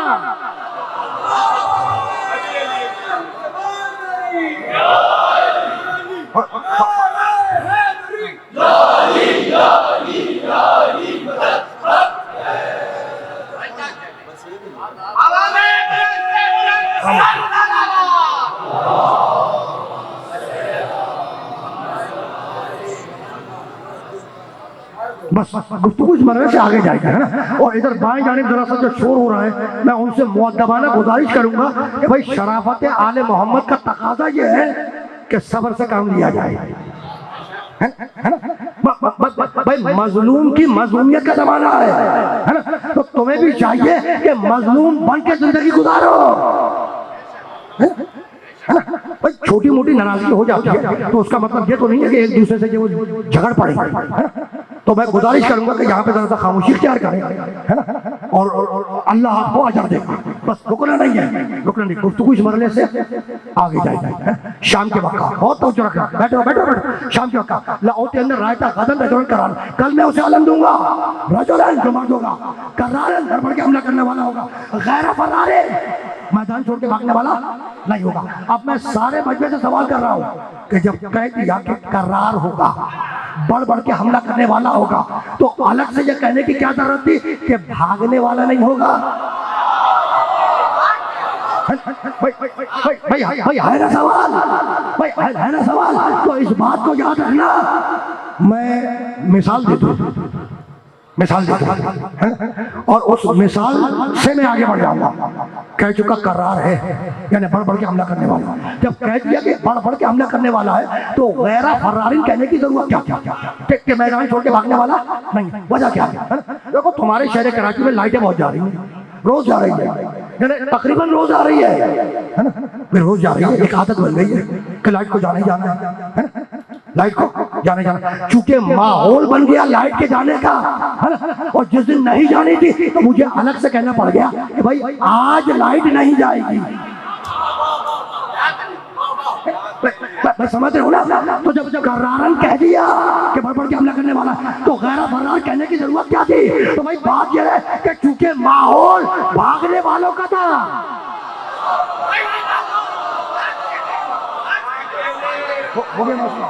बस गुफ्तगू इस मरहले से आगे जाएगा, है ना। और इधर बाएं जानिब जरा सा जो शोर हो रहा है, मैं उनसे मुअद्दबाना गुजारिश करूंगा कि भाई शराफत आले मोहम्मद का तकाजा ये है कि सब्र से काम लिया जाए, है ना। भाई मजलूम की मजलूमियत का जमाना है ना। तो तुम्हें भी चाहिए कि मजलूम बन के जिंदगी गुजारो, है ना। भाई छोटी मोटी नाराजगी हो जाती है तो उसका मतलब ये तो नहीं है कि एक दूसरे से जो झगड़ पड़े, है ना। तो मैं गुजारिश करूंगा कि यहाँ पे जरा सा खामोशी इख्तियार करें, है ना। और अल्लाह आपको अजर देगा। बस रुकना नहीं है, रुकना नहीं। गुफ्तगू इस मरहले से आगे जाएगा। शाम के वक्त बहुत तवज्जो रखना, बैठो बैठो बैठो। शाम के वक्त लओते अंदर रायता गदन रजुलन करारन, कल मैं उसे अलम दूंगा। रजुलन, जो मर्द होगा, करारन, बढ़ बढ़ के हमला करने वाला होगा, गैर फरारे, मैदान छोड़ के भागने वाला नहीं होगा। अब मैं सारे मजमे से सवाल कर रहा हूँ कि जब कह दिया कि करार होगा, बढ़ बढ़ के हमला करने वाला होगा, तो अलग से ये कहने की क्या जरूरत थी कि भागने वाला नहीं होगा? भाई है ना सवाल, भाई है ना सवाल। तो इस बात को याद रखना। मैं मिसाल दे दूं, मिसाल देता है ना? और उस मिसाल से मैं आगे बढ़ जाऊंगा। कह चुका करार है, यानी बढ़ बढ़ के हमला करने वाला। जब कह दिया कि बढ़ बढ़ के हमला करने वाला है तो गैरा फर्रारिन कहने की जरूरत क्या? टेक के मैदान छोड़ के भागने वाला नहीं, वजह क्या है? देखो तुम्हारे शहर कराची में लाइटें बहुत जा रही हैं, रोज जा रही है, तकरीबन रोज आ रही है ना? फिर रोज जा रही है, एक आदत बन गई है कि लाइट को जाना ही जाना है ना? लाइट को जाने जाना, चूंकि माहौल बन गया लाइट के जाने का, है ना? और जिस दिन नहीं जानी थी तो मुझे अलग से कहना पड़ गया कि भाई आज लाइट नहीं जाएगी। मैं समझ रहे हो ना? तो जब करारन कह दिया कि बढ़ बढ़ के हमला करने वाला, तो गैरा फर्रार कहने की जरूरत क्या थी? तो भाई बात यह है कि चूंकि माहौल भागने वालों का था, हो गया मसला।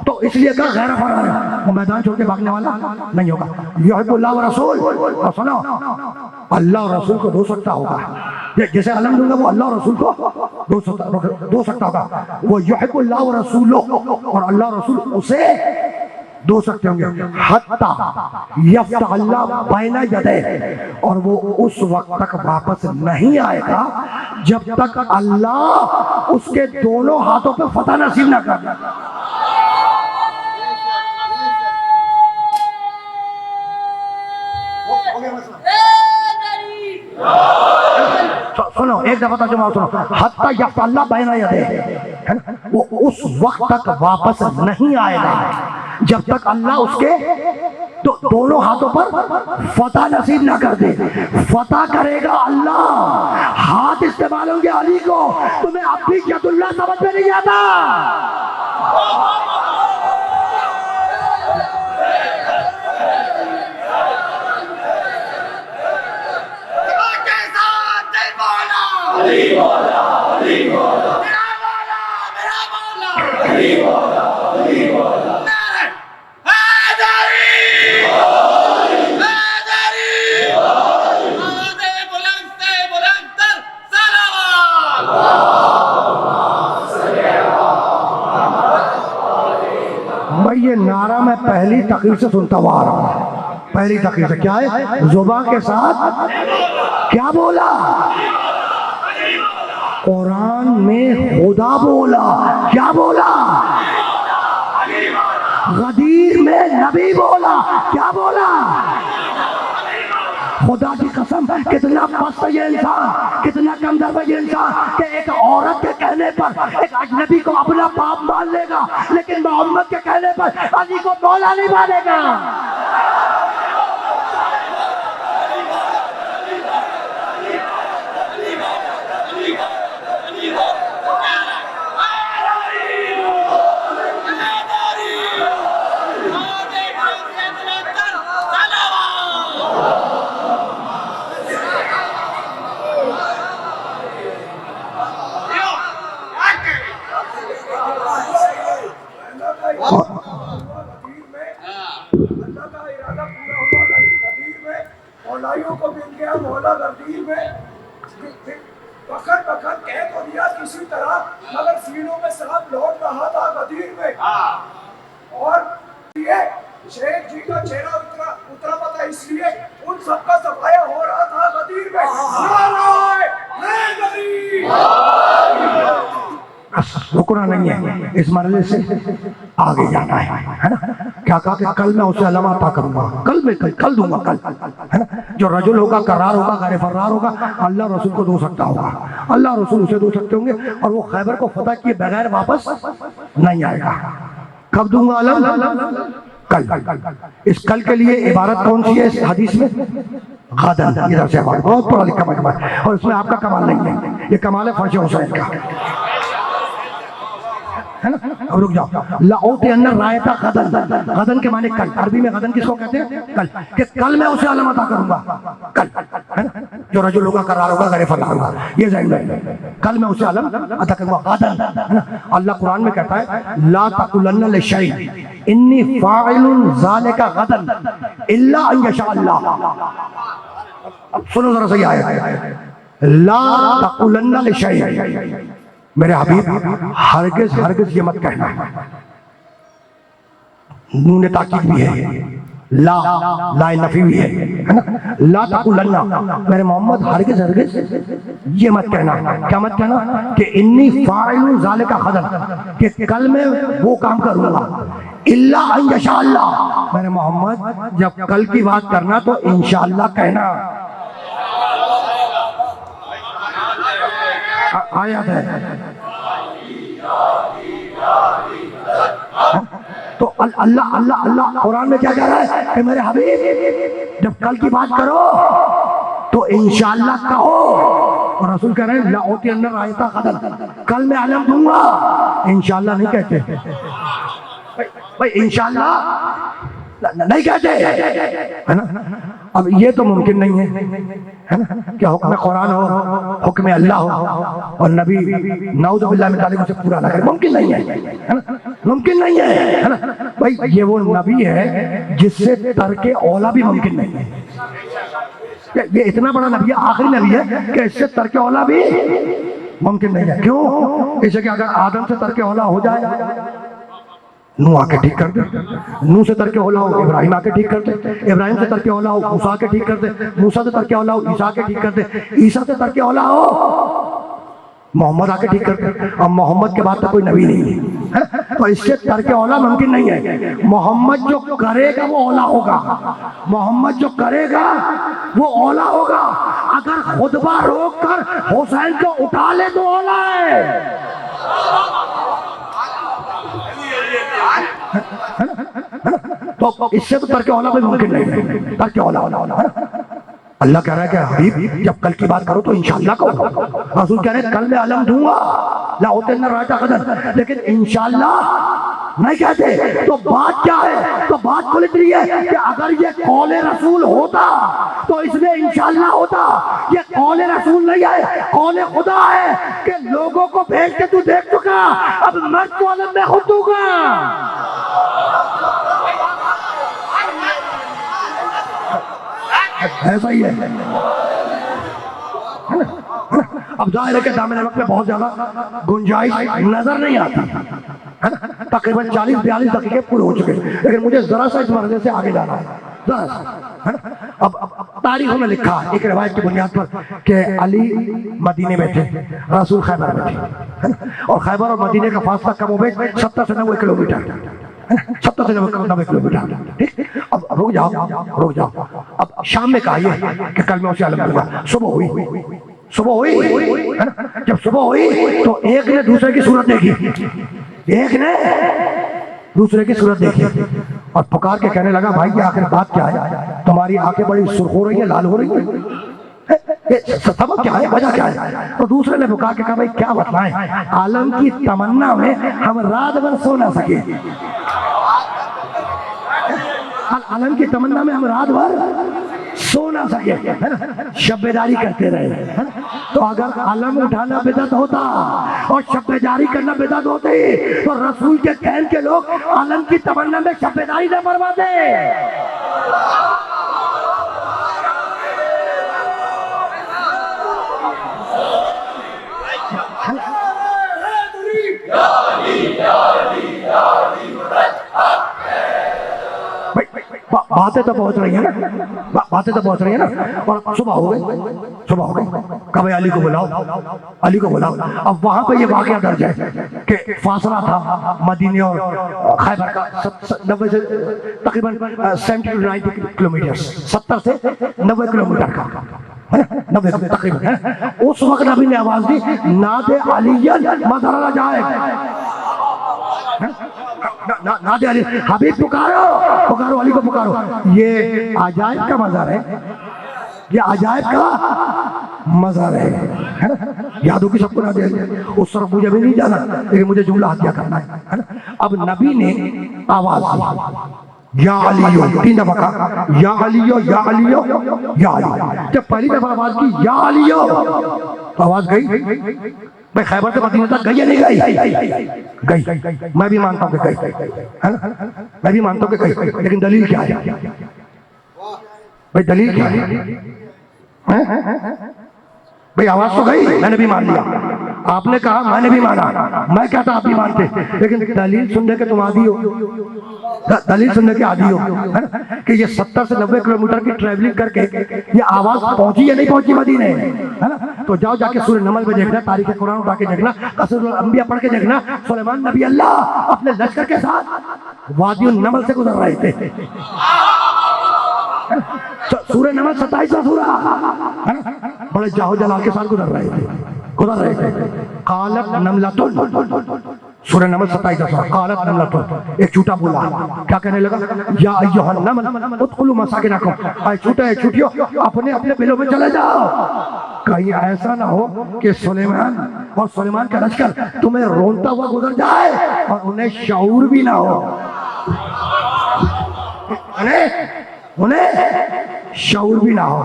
तो इसलिए कहा गैर फरार है, वो मैदान छोड़ के भागने वाला नहीं होगा। युहिब्बुल्लाह व रसूल, और सुनो अल्लाह और रसूल को दो सकता होगा, जैसे अलम दूंगा वो अल्लाह और रसूल को दो सकता होगा। वो युहिब्बुल्लाह व रसूल, और अल्लाह और रसूल उसे दो सकते होंगे। हत्ता यफ्तह अल्लाह बैना यदैह, और वो उस वक्त तक वापस नहीं आएगा जब तक अल्लाह उसके दोनों हाथों पे फतह नसीब ना कर दे। सुनो एक दफा तर्जुमा सुनो, हत्ता यफ्तह अल्लाह बैना यदैह, है ना? वो उस वक्त तक वापस नहीं आएगा जब तक अल्लाह उसके दोनों हाथों पर फतह नसीब ना कर दे। फतह करेगा अल्लाह, हाथ इस्तेमाल होंगे अली को। तुम्हें अब भी यदुल्लाह समझ में नहीं आता? ये नारा मैं पहली तकरीर से सुनता हुआ आ रहा हूं। पहली तकरीर से क्या है? जुबान के साथ क्या बोला? कुरान में खुदा बोला, क्या बोला? गदीर में नबी बोला, क्या बोला? खुदा की कसम, कितना पस्त ये इंसान, कितना कमदर्द ये इंसान कि एक औरत के कहने पर एक अजनबी को अपना बाप मान लेगा, लेकिन मोहम्मद के कहने पर अली को मौला नहीं मानेगा। मौलाइयों को मिल गया मौला गदीर में, वक्त कह तो दिया किसी तरह, मगर सीनों में सांप लौट रहा था गदीर में। और ये शेख जी का चेहरा उतरा पता, इसलिए उन सबका सफाया हो रहा था गदीर में। नाराए हैदरी। रुकना नहीं है, इस मरले से आगे जाना है ना? क्या कहा कि कल मैं उसे अलामा अता करूंगा, कल दूंगा, कल, है ना? जो रजुल होगा, करार होगा, गैर फर्रार होगा, अल्लाह रसूल को दो सकता होगा, अल्लाह रसूल उसे दो सकते होंगे, और वो खैबर को फतह किए बगैर वापस नहीं आएगा। कब दूंगा अलम? कल। इस कल के लिए इबारत कौन सी है इस हदीस में? गदन। इधर से बहुत पढ़ा लिखा मजमा है, और इसमें आपका कमाल नहीं है, ये कमाल है फर्ज हुसैन का, है ना? अब रुक जाओ। लाओते अन्नर रायता गदन, गदन के माने कल। अरबी में गदन किसको कहते हैं? कल। कि कल मैं उसे अलम अता करूंगा, कल, है ना? जो रजुल होगा, करार होगा, गैर फर्रार होगा, ये ज़हन में, कल मैं उसे अलम अता करूंगा, गदन, है ना? अल्लाह कुरान में कहता है ला तकुलन्ना लिशैइन इन्नी फाइलुन ज़ालिका गदन इल्ला अन यशा अल्लाह। अब सुनो जरा सही आयत, ला तकुलन्ना लिशैइन, मेरे हबीब हरगिज़ ये मत कहना, नून ताकीद भी है, ला ला नफी भी है ना, ला तकुलन्ना, मेरे मोहम्मद हरगिज़ हरगिज़ ये मत कहना, क्या मत कहना कि इन्नी फाइलुन ज़ालिका गदन, कि कल मैं वो काम करूंगा, इल्ला अन यशा अल्लाह, मेरे मोहम्मद जब कल की बात करना तो इंशाअल्लाह कहना। आयत है तो अल्लाह अल्लाह अल्लाह कुरान में क्या कह रहा है कि मेरे हबीब जब कल की बात करो तो इंशाअल्लाह कहो, और रसूल कह रहे हैं लाओती अन्नर आयता कदर, कल मैं आलम दूंगा, इंशाअल्लाह नहीं कहते भाई, इंशाअल्लाह नहीं कहते है ना। अब ये तो मुमकिन नहीं है ना, क्या हुक्म कुरान हो, हुक्म अल्लाह हो और नबी नाउज़ बिल्लाह मिन ज़ालिक से पूरा लगे, मुमकिन नहीं है ना, मुमकिन नहीं है ना भाई। ये वो नबी है जिससे तर्के औला भी मुमकिन नहीं है, ये इतना बड़ा नबी है, आखिरी नबी है कि इससे तर्के औला भी मुमकिन नहीं है। क्यों? इससे कि अगर आदम से तर्के औला हो जाए, नूह आके ठीक कर दे, नूह से तरके औला हो इब्राहिम आके ठीक कर दे, इब्राहिम से तरके औला हो मूसा के ठीक कर दे, मूसा से तरके औला हो ईसा के ठीक कर दे, ईसा से तरके औला हो मोहम्मद आके ठीक कर दे, और मोहम्मद के बाद तो कोई नबी नहीं है, तो इससे तरके औला मुमकिन नहीं है। मोहम्मद जो करेगा वो औला होगा, मोहम्मद जो करेगा वो औला होगा। अगर खुतबा रोक कर हुसैन को उठा ले तो औला है, तो इससे तो तर्क औला भी मुमकिन नहीं है, तर्क औला अल्लाह कह रहा है कि हबीब जब कल की बात करो तो इंशाअल्लाह कहो, रसूल कह रहे हैं कल मैं अलम दूंगा ला होते न रायता कदर, लेकिन इंशाअल्लाह नहीं कहते। तो बात क्या है? तो बात खुल रही है कि अगर ये कौले रसूल होता तो इसमें इंशाअल्लाह होता, ये कौले रसूल नहीं है, कौले खुदा है कि लोगों को भेज के तू देख चुका, अब मर्द को अलम में खुद दूंगा। ऐसा ही है ना? अब जाहिर है कि दामन वक्त में बहुत ज्यादा गुंजाइश नजर नहीं आती है ना, तकरीबन 40-42 दकीके पूरे हो चुके, लेकिन मुझे जरा सा इस मरहले से आगे जाना है, जरा सा है ना। अब तारीखों में लिखा है एक रिवायत की बुनियाद पर कि अली मदीने में थे, रसूल खैबर में थे है ना, और खैबर और मदीने का फासला कम हो गया 70 से 90 किलोमीटर, 70 से 90 किलोमीटर। ठीक, अब रुक जाओ। अब शाम में कहा कि कल मैं उसे अलम दूंगा। सुबह हुई है ना, जब सुबह हुई तो एक ने दूसरे की सूरत देखी, एक ने दूसरे की सूरत देखी और पुकार के कहने लगा भाई ये आखिर बात क्या है, तुम्हारी आंखें बड़ी सुर्ख हो रही है, लाल हो रही है, सबब क्या है, वजह क्या है? तो दूसरे ने पुकार के कहा भाई क्या बतलाएं, आलम की तमन्ना में हम रात भर सो ना सके, आलम की तमन्ना में हम रात भर सो ना सके है ना, शब्बेदारी करते रहे है ना। तो अगर आलम उठाना बिदअत होता और शब्बेदारी करना बिदअत होती तो रसूल के कहन के लोग आलम की तमन्ना में शब्बेदारी न बर्बादे। बातें तो पहुंच रही है ना, बातें तो पहुंच रही है ना। और सुबह हो गई, कब अली को बुलाओ। अब वहां पे ये वाकया दर्ज है कि फासला था मदीने और खैबर का 90 से तकरीबन 70 to 90 किलोमीटर, 70 से 90 किलोमीटर का, 90 तकरीबन। उस वक्त नबी ने आवाज दी नादे अलियन मदरा जाए, नादे अली, हबीब पुकारो अली को पुकारो। ये अजायब का मज़ार है, ये अजायब का मज़ार है। याद होगी सबको नादे अली, उस तरफ मुझे भी नहीं जाना, लेकिन मुझे जुमला हत्या करना है ना। अब नबी ने आवाज दी या अलियो, 3 दफा कहा या अलियो या अलियो या अलियो। जब पहली दफा आवाज की या अलियो तो आवाज गई भाई, खैबर से मदीना तक गई या नहीं गई? मैं भी मानता हूँ कि गई है ना, मैं भी मानता हूँ कि गई, लेकिन दलील क्या है भाई, दलील क्या है भाई? आवाज तो गई, मैंने भी मान लिया, आपने कहा मैंने भी माना, मैं कहता आप भी मानते, लेकिन दलील सुनने के तुम आदी हो, दलील सुनने के आदी हो, है ना? कि ये 70 से 90 किलोमीटर की ट्रैवलिंग करके ये आवाज पहुंची या नहीं पहुंची मदीने, है ना? तो जाओ जाके सूरह नमल में देखना, तारीख कुरान उठा के देखना, कसरुल अंबिया पढ़ के देखना, सुलेमान नबी अल्लाह अपने लश्कर के साथ वादियुन नमल से गुजर रहे थे। सूरह नमल 27वां सूरा, है ना? बड़े जाहो जलाल के साथ गुजर रहे थे। कालत नमलतुन, सूरह नमल 27वां सूरा, कालत नमलतुन, एक चूटा बोला, क्या कहने लगा? या अय्युहन नमल उदखुलू मसाकिनकुम, ऐ चूटे ऐ चूटियों अपने अपने बिलों में चले जाओ। कहीं ऐसा ना हो कि सुलेमान और सुलेमान का लश्कर तुम्हें रोनता हुआ गुजर जाए और उन्हें शऊर भी ना हो, उन्हें शऊर भी ना हो।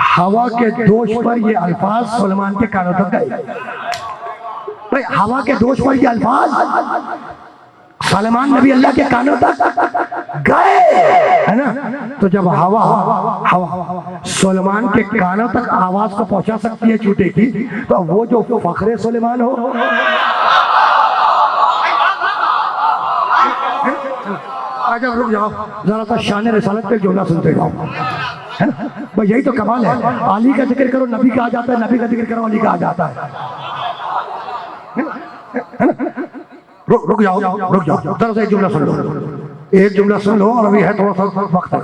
हवा के दोष पर ये अल्फाज सुलेमान के कानों तक गए। भाई हवा के दोष पर ये अल्फाज सुलेमान नबी अल्लाह के कानों तक गए, है ना? तो जब हवा सुलेमान के कानों तक आवाज को पहुंचा सकती है चूटे की, तो वो जो फखरे सुलेमान हो, जब रुक जाओ जरा सा शान रिसालत पे जुमला सुनते जाओ, है ना? भाई यही तो कमाल है। अली का जिक्र करो नबी का आ जाता है, नबी का जिक्र करो अली का आ जाता है। रुक जाओ जरा सा एक जुमला सुन लो, एक जुमला सुन लो, और अभी है थोड़ा सा वक्त है।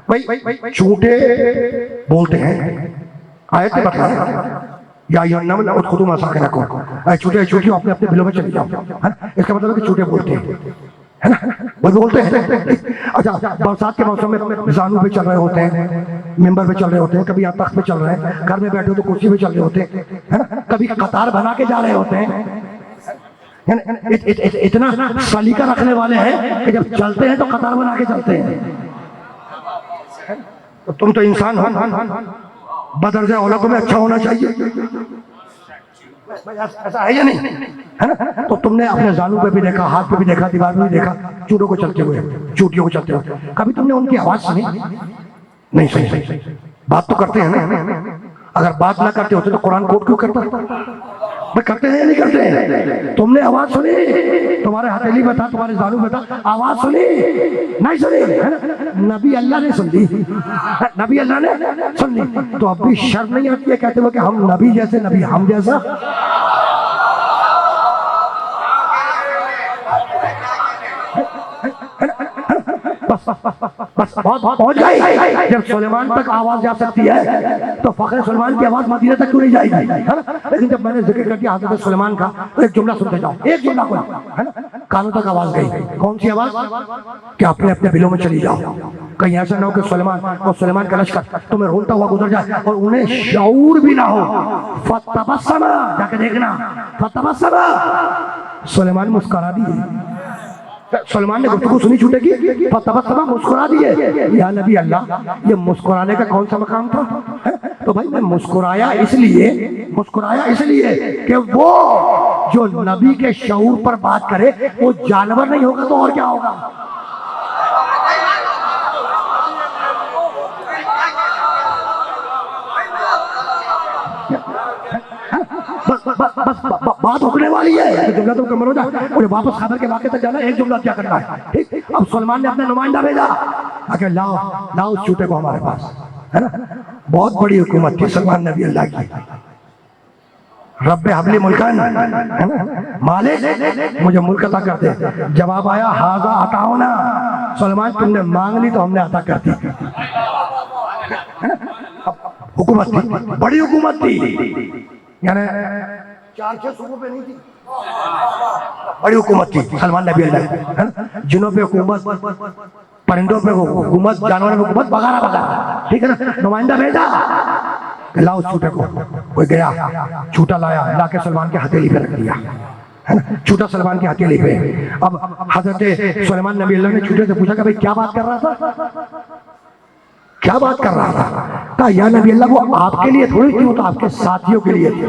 भाई चूटे बोलते हैं, आयत में बताया या नमल उदखुलू मसाकिनकुम, ऐ चूटे चूटियों अपने अपने बिलों में चले जाओ, है ना? इसका मतलब है कि चूटे बोलते हैं, है ना? वो बोलते हैं। अच्छा, बरसात के मौसम में जानू पे चल रहे होते हैं, मिंबर पे चल रहे होते हैं, कभी यहाँ तख्त पे चल रहे हैं, घर में बैठे हो तो कुर्सी पे चल रहे होते हैं, है ना? कभी कतार बना के जा रहे होते हैं। इतना सलीका रखने वाले हैं कि जब चलते हैं तो कतार बना के चलते हैं। तो तुम तो इंसान हो, बदरजा औलादों में अच्छा होना चाहिए, ऐसा है या नहीं, है ना? तो तुमने अपने जानू पे भी देखा, हाथ पे भी देखा, दीवार पे भी देखा चूटों को चलते हुए, चूटियों को चलते हुए। कभी तुमने उनकी आवाज सुनी? नहीं सुनी। बात तो करते हैं ना, अगर बात ना करते होते तो कुरान कोट क्यों करता? भाई करते हैं या नहीं करते हैं? तुमने आवाज सुनी, तुम्हारे हथेली में था, तुम्हारे जानू में था, आवाज सुनी? नहीं सुनी, है ना? नबी अल्लाह ने सुन ली, नबी अल्लाह ने सुन ली। तो अब भी शर्म नहीं आती है कहते हुए कि हम नबी जैसे, नबी हम जैसा? बस बहुत पहुंच गई। जब सुलेमान तक आवाज जा सकती है तो फखरे सुलेमान की आवाज मदीना तक क्यों नहीं जाएगी, है ना? लेकिन जब मैंने जिक्र कर दिया हज़रत सुलेमान का, तो एक जुमला सुनते जाओ, एक जुमला को, है ना? कानों तक आवाज गई। कौन सी आवाज? कि अपने अपने बिलों में चली जाओ। कहीं ऐसा ना हो कि सुलेमान और सुलेमान का लश्कर तुम्हें रोलता हुआ गुजर जाए और उन्हें शऊर भी ना हो। फतबस्समा, जाके देखना, फतबस्समा, सुलेमान मुस्कुरा दिए। सुलेमान ने गुफ्तगू सुनी छूटे की, फतबस्समा, मुस्कुरा दिए। या नबी अल्लाह, ये मुस्कुराने का कौन सा मकाम था? तो भाई मैं मुस्कुराया इसलिए कि वो जो नबी के शऊर पर बात करे वो जानवर नहीं होगा तो और क्या होगा? बस बात रुकने वाली है, जुमला तो कमर हो जाए, मुझे वापस खबर के वाक़े तक जाना है। एक जुमला क्या करना है, ठीक? अब सुलेमान ने अपना नुमाइंदा भेजा, आके लाओ उस चूटे को हमारे पास, है ना? बहुत बड़ी हुकूमत थी सुलेमान नबी अल्लाह की। रब्बे हबली मुल्कन, है ना? मालिक मुझे मुल्क अता कर दे। जवाब आया हाजा अताओ ना, सुलेमान तुमने मांग ली तो हमने अता कर दी। हुकूमत थी, बड़ी हुकूमत थी, यानी 4-6 सूबों पे नहीं थी, बड़ी हुकूमत थी सलमान नबी अल्लाह, है ना? जिनों पे हुकूमत, परिंदों पे हुकूमत, जानवरों पे हुकूमत, वगैरह, ठीक है ना? नुमाइंदा भेजा, लाओ चूटे को। कोई गया, चूटा लाया, लाके सलमान के हथेली पे रख दिया, है ना? चूटा सलमान की हथेली पे। अब हजरत सुलेमान नबी अल्लाह ने चूटे से पूछा कि भाई क्या बात कर रहा था, क्या बात कर रहा था? कहा या नबी अल्लाह, वो आपके लिए थोड़ी थी, वो तो आपके साथियों के लिए थी।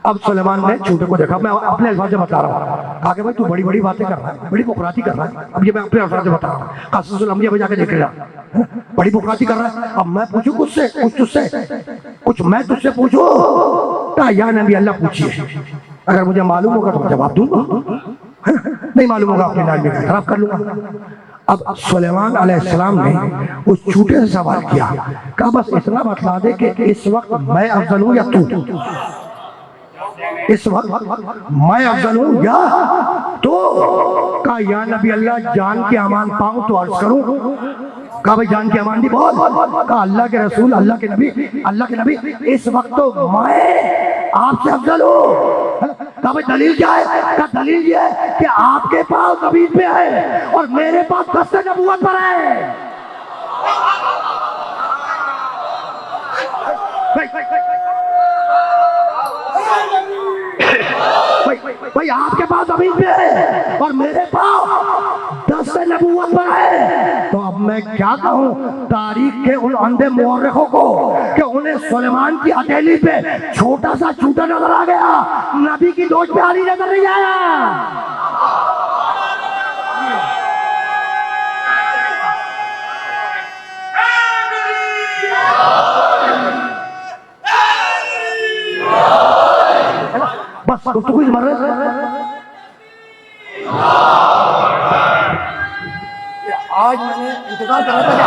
अब सुलेमान ने चूंटे को देखा, मैं अपने अल्फाज से बता रहा हूँ, कहा कि भाई तू बड़ी बड़ी बातें कर रहा है, बड़ी बुकराती कर रहा है। अब ये मैं अपने अल्फाज से बता रहा हूँ, कससुल अंबिया में जाके देख लेना, बड़ी बुकराती कर रहा है। अब मैं पूछूं कुछ तुझसे, कुछ मैं तुझसे पूछूं, क्या या नबी अल्लाह पूछिए, अगर मुझे मालूम होगा तो जवाब दूंगा, नहीं मालूम होगा अपने नाम में खराब कर लूंगा। अब सुलेमान अलैहिस्सलाम ने उस चूटे से सवाल किया, कहा बस इतना बतला दे कि इस वक्त मैं अफजल हूं या तू, इस वक्त मैं अफजल हूं या तो। कहा या नबी अल्लाह जान के अमान पाऊं तो अर्ज करूं। कहा भाई जान के अमान दी बोल। कहा अल्लाह के रसूल, अल्लाह के नबी इस वक्त तो मैं आपसे अफजल हूं। कहा भाई दलील क्या है? कहा दलील ये है कि आपके पास ज़मीन पे है और मेरे पास दस्ते नबूवत पर है। भाई आपके पास ज़मीन पे है और मेरे पास दस्ते नबूवत पर है। तो अब मैं क्या कहूँ तारीख के उन अंधे मुअर्रिखों को कि उन्हें सुलेमान की हथेली पे छोटा सा चूटा नजर आ गया, नबी की दोष पे आली नजर नहीं आया। बस गुफ्तगू मर आज मैंने इंतजार कर रहा था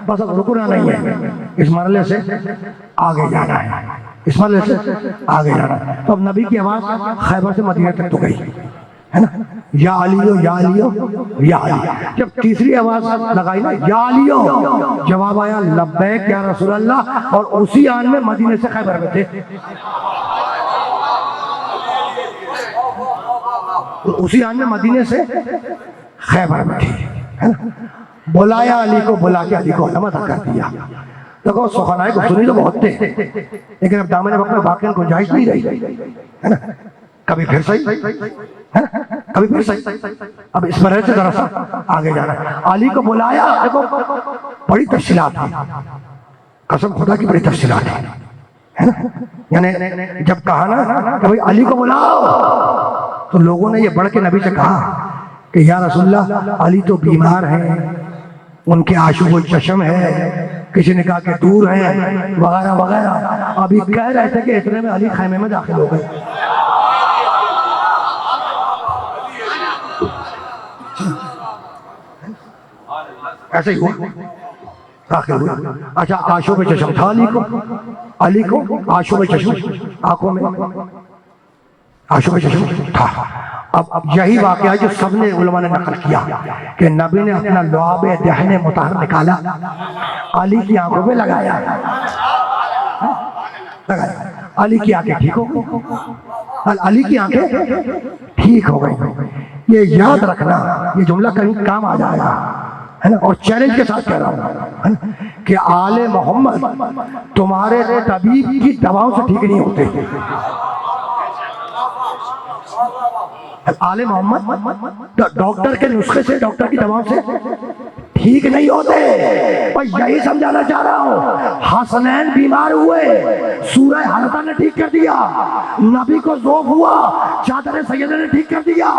बस अब रुकना नहीं है, इस मरले से आगे जाना है, इस मरले से आगे जाना है। तो अब नबी की आवाज खैबर से मदीना तक तो गई है ना, या अलियो या अलियो या अली। जब तीसरी आवाज लगाई ना या अलियो, जवाब आया लब्बैक या रसूल अल्लाह, और उसी आन में मदीने से खैबर में थे, उसी आन में मदीने से खैबर में थे, है ना। बुलाया अली को, बुला के अली को अलमत कर दिया। देखो सुखनाए को सुनी तो बहुत थे, लेकिन अब दामन वक्त में वाकई गुंजाइश नहीं रही, है ना। कभी फिर सही, है ना, कभी फिर सही। अब इस तरह से जरा सा आगे जाना है। अली को बुलाया, देखो बड़ी तफसीलात है, कसम खुदा की बड़ी तफसीलात है ना। यानी जब कहा ना कि भाई अली को बुलाओ, तो लोगों ने ये बढ़ के नबी से कहा कि या रसूलल्लाह अली तो बीमार हैं, उनके आशुब चशम है, किसी ने कहा कि दूर है, वगैरह वगैरह। अभी कह रहे थे कि इतने में अली खैमे में दाखिल हो गए। ऐसे ही हुआ, दाखिल हुआ। अच्छा आशुब चशम था अली को आशुब चशम, आंखों में आशुब चशम था। अब यही वाकया जो सबने उलमा ने नकल किया कि नबी ने अपना लुआब दहने मुताहर निकाला, अली की आंखों पे लगाया, अली की आंखें ठीक हो गई, अली की आंखें ठीक हो गई। ये याद रखना, ये जुमला कहीं काम आ जाएगा, है ना। और चैलेंज के साथ कह रहा हूँ कि आले मोहम्मद तुम्हारे तबीब की दवाओं से ठीक नहीं होते। आले मोहम्मद डॉक्टर के नुस्खे से, डॉक्टर की दवाओं से ठीक नहीं होते। और यही समझाना चाह रहा हूँ, हसनैन बीमार हुए, सूरह हलता ने ठीक कर दिया, नबी को ज़ौफ़ हुआ, चादर सैयदा ने ठीक कर दिया,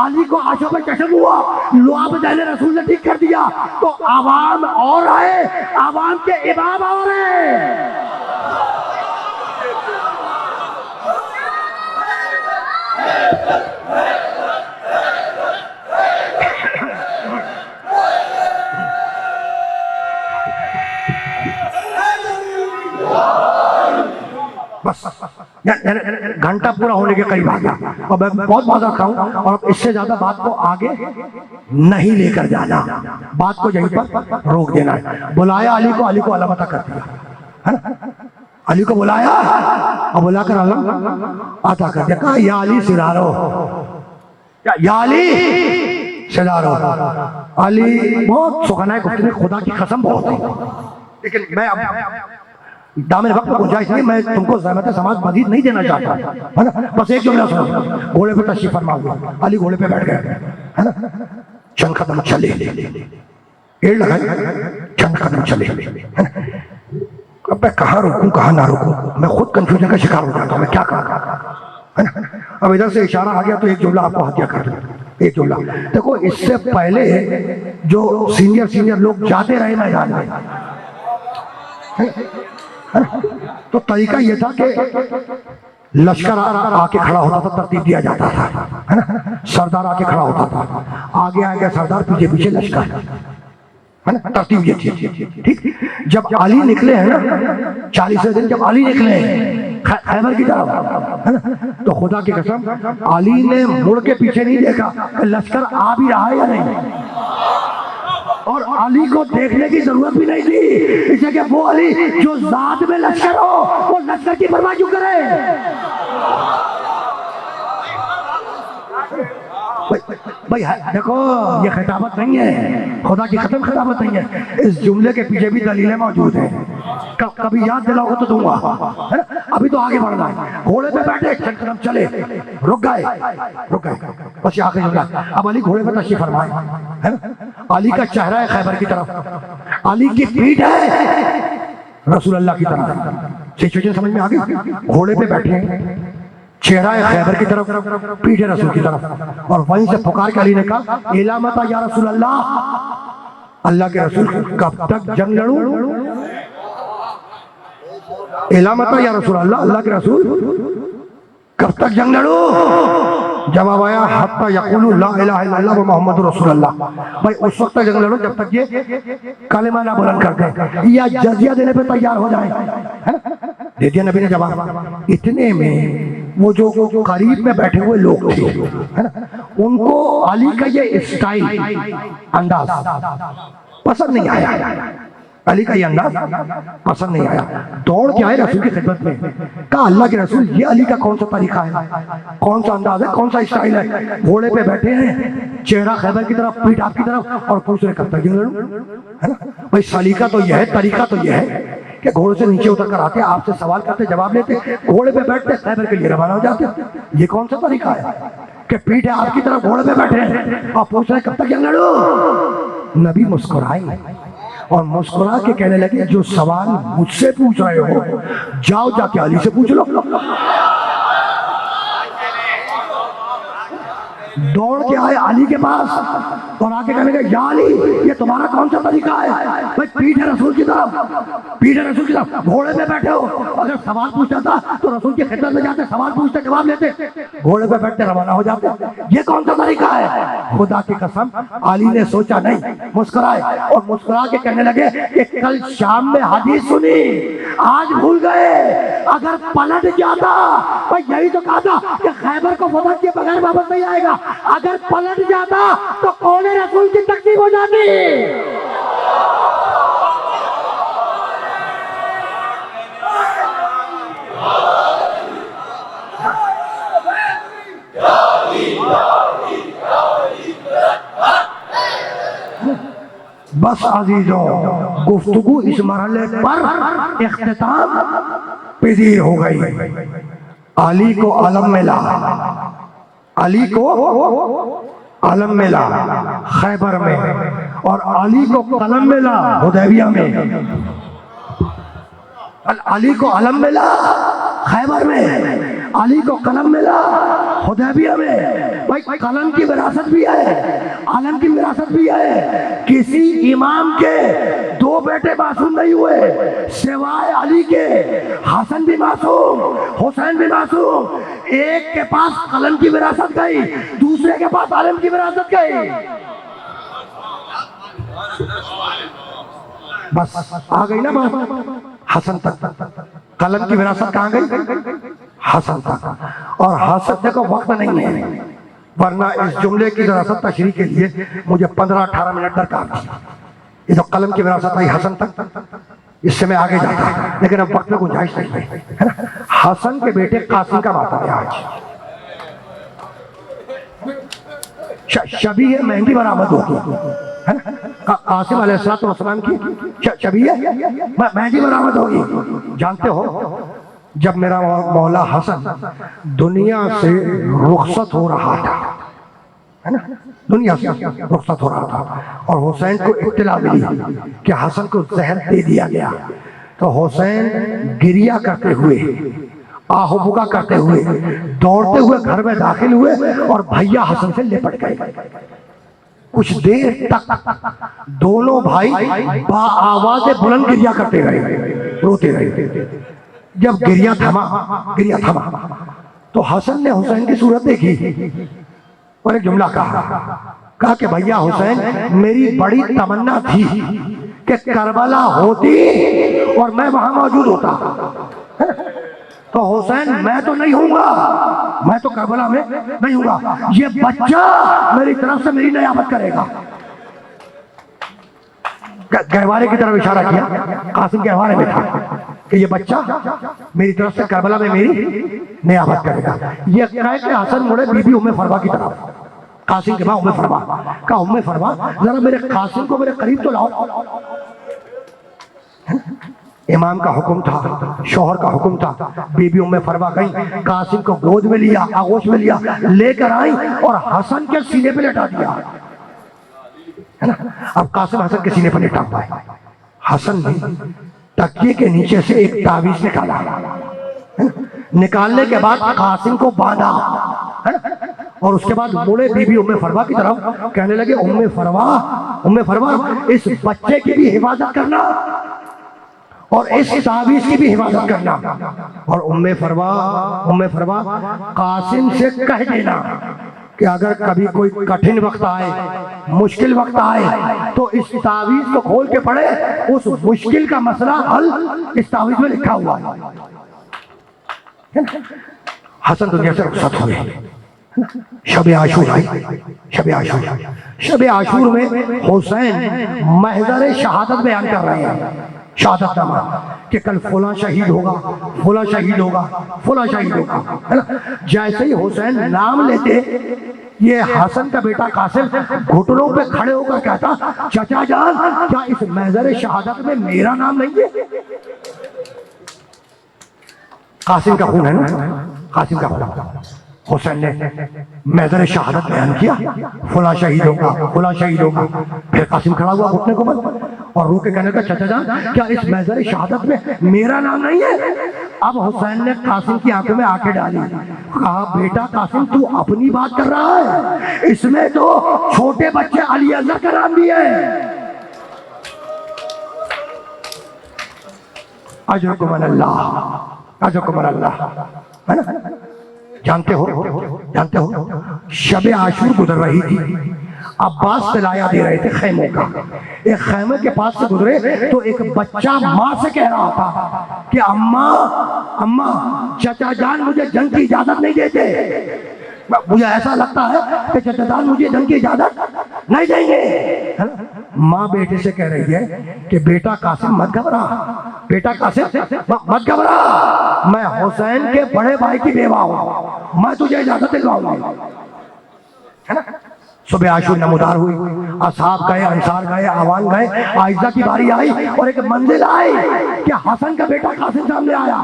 अली को आशों पे चश्म हुआ, लुआब दैन रसूल ने ठीक कर दिया, तो आवाम और आए, आवाम के इमाम और हैं। बस घंटा पूरा होने के करीब आ गया और मैं बहुत मजा खाऊं और इससे ज्यादा बात को आगे नहीं लेकर जाना, बात को यहीं पर रोक देना है। बुलाया अली को अलामता कर दिया, है ना? अली को बुलाया और बुलाकर अल्लाह आता कर दिया, कहा या अली सिरारो, या अली सिरारो। अली बहुत सुखना है, खुदा की कसम बहुत है, लेकिन मैं अब दामन वक्त में गुंजाइश नहीं, मैं तुमको ज़हमत समाज मजीद नहीं देना चाहता, है ना? बस एक जुमला सुनो, घोड़े पे तशरीफ फरमा हुआ, अली घोड़े पे बैठ गए, है ना? चंद कदम चले, एड़ लगाए, चंद कदम चले, है ना? अब मैं कहाँ रुकूं कहाँ ना रुकूं, मैं खुद कंफ्यूजन का शिकार हो जाता हूँ, मैं क्या करूँ, है ना? अब इधर से इशारा आ गया तो एक जुमला आपको हत्या कर दूं, एक जुमला। देखो इससे पहले जो सीनियर लोग जाते रहे मैदान में, तो तरीका यह था कि लश्कर आके खड़ा होता था, तरतीब दिया जाता था, है ना? सरदार आके खड़ा होता था, आगे आगे सरदार, पीछे पीछे लश्कर, है ना? तरतीब ये थी, ठीक। जब अली निकले हैं ना 40वें दिन, जब अली निकले खैबर की तरफ, है ना, तो खुदा की कसम अली ने मुड़ के पीछे नहीं देखा लश्कर आ भी रहा है या नहीं, और अली को देखने की जरूरत भी नहीं थी, इसलिए कि वो अली जो जात में लश्कर हो, वो लश्कर की परवाह क्यों करे? भाई देखो ये खिताबत नहीं है, खुदा की कसम खिताबत नहीं है, इस जुमले के पीछे भी दलीलें मौजूद हैं, कभी याद दिलाओगे तो दूंगा, है ना? अभी तो आगे बढ़ना है, घोड़े पे बैठे, चंद कदम चले, रुक गए, बस आखिरी जुमला। अब अली घोड़े पे तशरीफ फरमाए, है ना? अली का चेहरा है खैबर की तरफ, अली की पीठ है रसूल अल्लाह की तरफ। सिचुएशन समझ में आ गई? घोड़े पे बैठे हैं, चेहरा है खैबर की तरफ, पीठ है रसूल की तरफ, और वहीं से पुकार के अली ने कहा इलामता या रसूल अल्लाह, अल्लाह के रसूल कब तक जंग लड़ूं? इलामता या रसूल अल्लाह, अल्लाह के रसूल कब तक जंग लड़ूं? जवाब आया हत्ता यक़ूलू ला इलाहा इल्लल्लाह व मुहम्मदुर रसूलुल्लाह। भाई उस वक्त तक जंग लड़ो जब तक ये कलेमा ना बुलंद कर दे या जजिया देने पे तैयार हो जाए, है ना? दे दिया नबी ने जवाब। इतने में वो जो करीब में बैठे हुए लोग थे, है ना, उनको अली का ये स्टाइल, अंदाज पसंद नहीं आया, अली का ये अंदाज पसंद नहीं आया, दौड़ के आए रसूल की खिदमत में, कहा अल्लाह के रसूल ये अली का कौन सा तरीका है, कौन सा अंदाज है, कौन सा स्टाइल है? घोड़े पे बैठे हैं, चेहरा खैबर की तरफ, पीठ आपकी तरफ, और पूछ रहे कब तक लड़ूं, है ना? भाई सलीका तो यह है, तरीका तो यह है कि घोड़े से नीचे उतर कर आते, आपसे सवाल करते, जवाब लेते, घोड़े पे बैठते, खैबर के लिए रवाना हो जाते। ये कौन सा तरीका है कि पीठ है आपकी तरफ, घोड़े पे बैठे हैं और पूछ रहे कब तक जंग लड़ूं? नबी मुस्कुराए और मुस्कुरा के कहने लगे जो सवाल मुझसे पूछ रहे हो जाओ जाके अली से पूछ लो। दौड़ के आए अली के पास और आके कहने लगे या अली ये तुम्हारा कौन सा तरीका है? भाई पीठ है रसूल की तरफ, पीठ है रसूल की तरफ, घोड़े पे बैठे हो, अगर सवाल पूछता था तो रसूल की खिदमत में जाते, सवाल पूछते जवाब लेते, घोड़े पे बैठते रवाना हो जाते, ये कौन सा तरीका है? खुदा की कसम अली ने सोचा नहीं, मुस्कुराए और मुस्कुरा के कहने लगे कि कल शाम में हदीस सुनी, आज भूल गए, अगर पलट जाता, भाई यही तो कहा था कि खैबर को फतह किए बगैर वापस नहीं आएगा, अगर पलट जाता तो कौन रसूल की तकलीफ हो जाती। बस अजीजों गुफ्तगू इस मरहले पर इख्तिताम पजीर हो गई। अली को आलम में ला, अली को आलम में ला खैबर में, और अली को कलम मिला हुदैबिया में, अली को अलम मिला खैबर में, अली को कलम मिला हुदैबिया में। भाई कलम की विरासत भी है, अलम की विरासत भी है। किसी इमाम के दो बेटे मासूम नहीं हुए सिवाय अली के। हसन भी मासूम, हुसैन भी मासूम। एक के पास कलम की विरासत गई, दूसरे के पास अलम की विरासत गई। बस आ गई ना बात हसन तक। कलम की विरासत कहाँ गई? हसन तक। और हसन देखो वक्त नहीं है, वरना इस जुमले की विरासत तशरीह के लिए मुझे 15-18 मिनट दरकार थी। ये तो कलम की विरासत आई हसन तक, इससे मैं आगे जाता, लेकिन अब वक्त में गुंजाइश नहीं है ना। हसन के बेटे कासिम का माता है आज। शबी है, मेहंदी बरामद होगी है ना। कासिम अलैहिस्सलाम की शबी है, मेहंदी बरामद होगी। जानते हो जब मेरा मौला हसन दुनिया से रुखसत हो रहा था, है ना, दुनिया से रुखसत हो रहा था, और हुसैन को इत्तला मिली कि हसन को जहर दे दिया गया, तो हुसैन गिरिया करते हुए, आहुबुका करते हुए, दौड़ते हुए घर में दाखिल हुए और भैया हसन से लिपट गए। कुछ देर तक दोनों भाई आवाज बुलंद गिरिया करते रहे, रोते रहे। जब गिरिया थमा तो हसन ने हुसैन की सूरत देखी और एक जुमला कहा कि भैया हुसैन, मेरी बड़ी तमन्ना थी कि करबला होती और मैं वहां मौजूद होता। तो हुसैन, मैं तो नहीं हूंगा, मैं तो करबला में नहीं हूंगा, ये बच्चा मेरी तरफ से मेरी नियामत करेगा। गहवारे की तरफ इशारा किया, कासिम गहवारे में था कि ये बच्चा मेरी तरफ से करबला में मेरी नियामत करेगा। ये कह के हसन मुड़े बीबी उम्मे फरवा की तरफ, कासिम के मां उम्मे फरवा का, उम्मे फरवा जरा मेरे कासिम को मेरे करीब तो लाओ। इमाम का हुक्म था, शौहर का हुक्म था। बीबी उम्मे फरवा गई, कासिम को गोद में लिया, आगोश में लिया, लेकर आई और हसन के सीने पे लेटा दिया, है ना। अब कासिम हसन के सीने पर लेटा हुआ है। हसन ने तकिए के नीचे से एक तावीज निकाला, निकालने के बाद कासिम को बांधा, है ना, और उसके बाद मुड़े बीबी उम्मे फरवा की तरफ, कहने लगे उम्मे फरवा, इस बच्चे की भी हिफाजत करना और इस तावीज की भी हिफाजत करना। और उम्मे फरवा कासिम से कह देना कि अगर कभी कोई कठिन वक्त आए, मुश्किल वक्त आए, तो इस तावीज को खोल के पढ़े, उस मुश्किल का मसला हल इस तावीज में लिखा हुआ है। हसन दुनिया से रुखसत हुए। शब आशूर आई, शब आशूर में हुसैन महज़र शहादत बयान कर रहे हैं, शहादतनामा कि कल फला शहीद होगा, फला शहीद होगा, फला शहीद होगा, है ना। जैसे ही हुसैन नाम लेते, ये हसन का बेटा कासिम घुटनों पे खड़े होकर कहता, चाचा जान, क्या इस महज़र शहादत में मेरा नाम नहीं है? कासिम का खून है ना, कासिम का खून। हुसैन ने महज़र शहादत बयान किया, फला शहीद होगा, फला शहीद होगा। फिर कासिम खड़ा हुआ घुटने को बल और रो के कहने का, चाचा जान, क्या इस महज़र शहादत में मेरा नाम नहीं है? अब हुसैन ने कासिम की आंखों में आंखें डाली, कहा, बेटा कासिम, तू अपनी बात कर रहा है, इसमें तो छोटे बच्चे अली असगर का नाम भी है। अजरकुम अल्लाह, अजरकुम अल्लाह, है ना। जानते हो शब आशूर गुजर रही थी, अब्बास तलाया दे रहे थे खैमों का। एक खैमे के पास से गुजरे तो एक बच्चा माँ से कह रहा था कि अम्मा, चाचा जान मुझे जंग की इजाजत नहीं देते। मुझे ऐसा लगता है कि चाचा जान मुझे जंग की इजाजत नहीं देंगे। माँ बेटे से कह रही है कि बेटा कासिम मत घबरा, बेटा कासिम मत घबरा, मैं हुसैन के बड़े भाई की बेवा हूँ, मैं तुझे इजाजत दिलवाऊंगा, है ना। सुबह आशूर नमूदार हुई, असहाब गए, अंसार गए, आवान गए, आयशा की बारी आई और एक मंजिल आई कि हसन का बेटा कासिम सामने आया,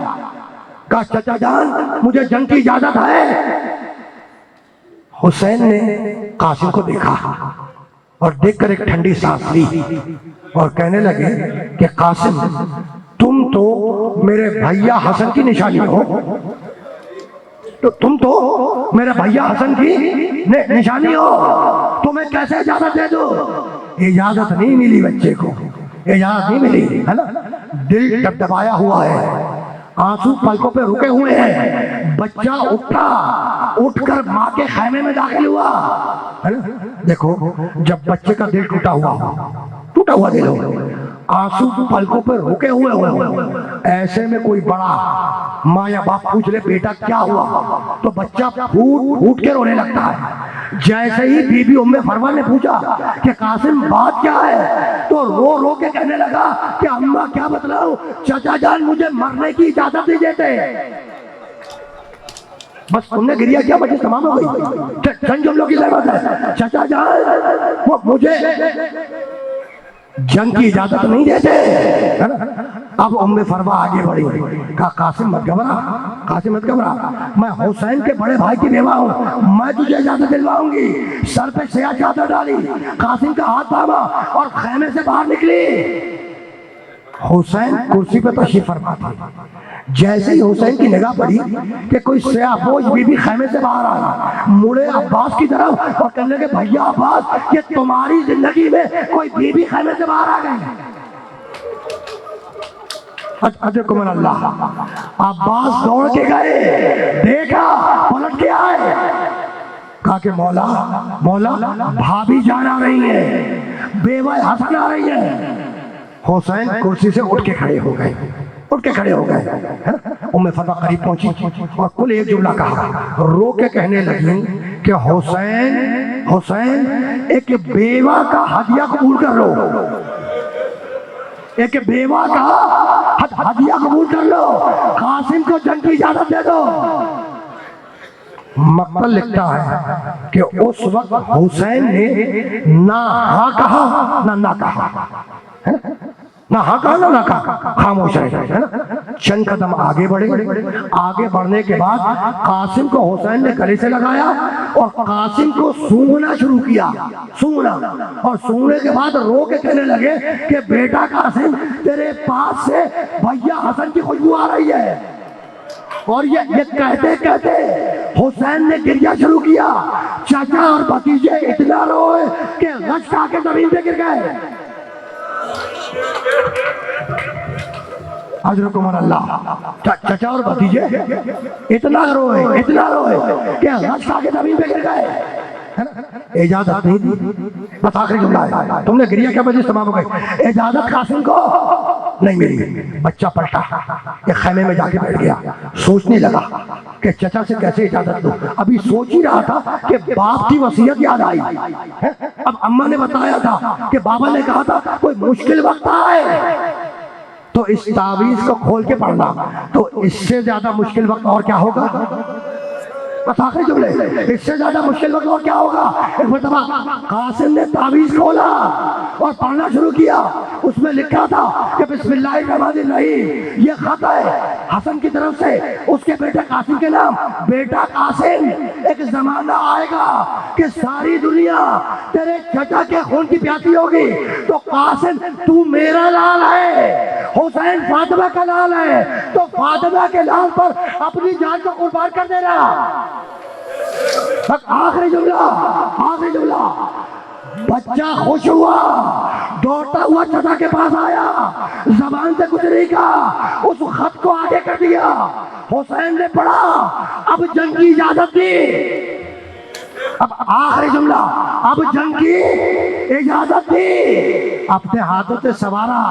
कहा, चाचा जान मुझे जंग की इजाजत है। हुसैन ने कासिम को देखा और देखकर एक ठंडी सांस ली और कहने लगे कि कासिम, तुम तो मेरे भैया हसन की निशानी हो, तो तुम तो मेरे भैया हसन की निशानी हो, तुम्हें कैसे इजाजत दे दो? इजाजत नहीं मिली बच्चे को, इजाजत नहीं मिली, है ना। दिल दबदबाया हुआ है, आंसू पलकों पे रुके हुए हैं। बच्चा उठा, उठकर माँ के खैमे में दाखिल हुआ, है ना। देखो, जब बच्चे का दिल टूटा हुआ दिल हो, आंसू पलकों पर रुके हुए हो, ऐसे में कोई बड़ा माँ या बाप पूछ ले बेटा क्या हुआ, तो बच्चा फूट फूट के रोने लगता है। जैसे ही बीबी उम्मे फरवा ने पूछा कि कासिम बात क्या है, तो रो रो के कहने लगा कि अम्मा क्या बतलाऊं, चाचा जान मुझे मरने की इजाजत दीजिए थे। बस तुमने गिरिया क्या, बच्चे तमाम हो गई, जंग जुमलों की जरूरत है। चाचा जान वो मुझे जंग की इजाजत नहीं देते, है ना। अब उम्मे फरवा आगे बढ़ी, कहा कासिम मत घबरा, कासिम मत घबरा, मैं हुसैन के बड़े भाई की बेवा हूँ, मैं तुझे इजाजत दिलवाऊंगी। सर पे सया चादर डाली, कासिम का हाथ थामा और खैमे से बाहर निकली। हुसैन कुर्सी पे तशरीफ फरमा थे। जैसे ही हुसैन की निगाह पड़ी कि कोई सयापोश बीबी खैमे से बाहर आया, मुड़े अब्बास की तरफ और कहने लगे भैया अब्बास, ये तुम्हारी जिंदगी में कोई बीबी खैमे से बाहर आ गई। अजकुम अल्लाह। अब्बास दौड़ के गए, देखा, पलट के आए, कहा कि मौला मौला भाभी जान आ रही है, बेवा हसन आ रही है। हुसैन कुर्सी से उठ के खड़े हो गए, उम्मे फरवा करीब पहुंची और कुल एक जुमला कहा, रो के कहने लगी कि हुसैन हुसैन एक बेवा का हदिया कबूल कर लो, एक बेवा का हदिया कबूल कर लो, कासिम को जंग की इजाजत दे दो। मक्तल लिखता है कि उस वक्त हुसैन ने ना हाँ कहा ना कहा, ना हाँ कहा ना कहा, खामोश रहे, है ना। चंद कदम आगे बढ़े, आगे बढ़ने के बाद कासिम को हुसैन ने गले से लगाया और कासिम को सूंघना शुरू किया, सूंघना, और सूंघने के बाद रो के कहने लगे कि बेटा कासिम, तेरे पास से भैया हसन की खुशबू आ रही है। और ये कहते कहते हुसैन ने गिरिया शुरू किया। चाचा और भतीजे इतना रोए कि गश खा के जमीन पे गिर गए। अजरकुम अल्लाह। चाचा और भतीजे इतना रोए कि गश खा के जमीन पे गिर गए। इजाजत नहीं दी, बस आखिरी जुमला है, तुमने गिरिया क्या बजे तमाम हो गई, इजाजत कासिम को नहीं मिली। बच्चा पलटा, एक खैमे में जाके बैठ गया, सोचने लगा कि चाचा से कैसे इजाजत दूं। अभी सोच ही रहा था कि बाप की वसीयत याद आई। अब अम्मा ने बताया था कि बाबा ने कहा था कोई मुश्किल वक्त आए तो इस तावीज को खोल के पढ़ना, तो इससे ज्यादा मुश्किल वक्त और क्या होगा। बस आखिरी जुमले, इससे ज्यादा मुश्किल वक्त और क्या होगा। एक मरतबा कासिम ने तावीज खोला और पढ़ना शुरू किया। उसमें लिखा था कि बिस्मिल्लाहिर्रहमानिर्रहीम, ये खत है हसन की तरफ से उसके बेटे कासिम के नाम। बेटा कासिम, एक जमाना आएगा कि सारी दुनिया तेरे चचा के खून की प्यासी होगी, तो कासिम तू मेरा लाल है, हुसैन फातिमा का लाल है, तो फातिमा के लाल पर अपनी जान को कुर्बान कर देना। आखिरी जुमला। बच्चा खुश हुआ, दौड़ता हुआ चाचा के पास आया, जबान से कुछ नहीं कहा, उस खत को आगे कर दिया। हुसैन ने पढ़ा, अब जंग की इजाजत दी। अब आखिरी जुमला, अब जंग की इजाजत दी। अपने हाथों से सवारा,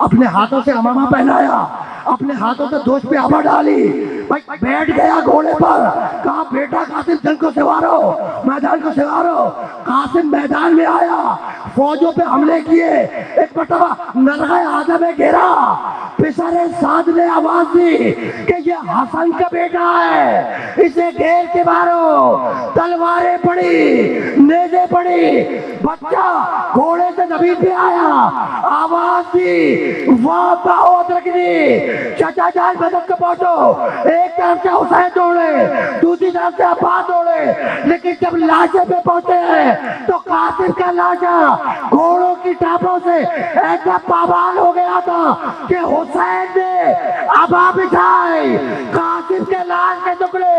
अपने हाथों से अमामा पहनाया, अपने हाथों से दोष पे आभा डाली, भाई बैठ गया घोड़े पर, कहा बेटा कासिम जंग को सवारो, मैदान को सवारो। कासिम मैदान में आया, फौजों पे हमले किए, एक मरतबा नरग़े आज़म में घेरा, बेचारे साध ने आवाज दी कि ये हसन का बेटा है, इसे घेर के मारो। तलवारें पड़ी, नेज़े पड़ी, बच्चा घोड़े से जमीन पे आया, आवाज दी, वाह बहुत रखनी, चाचा जान मदद को पहुंचो। एक तरफ से हुसैन दौड़े, दूसरी तरफ से अब्बास दौड़े, लेकिन जब लाशे पे पहुंचे हैं तो कासिम का लाशा घोड़ों की टापों से ऐसा पामाल हो गया था कि हुसैन ने अबा बिछाई, कासिम के लाश के टुकड़े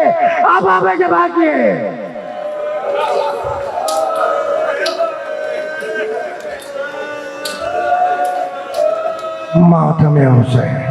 अबा में जमा किए। मातम हुसैन।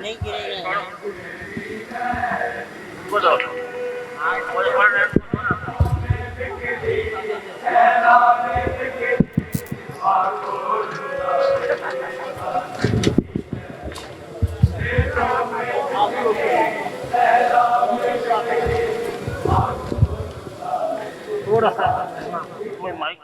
नहीं गिरेगा। थोड़ा सा मैं माइक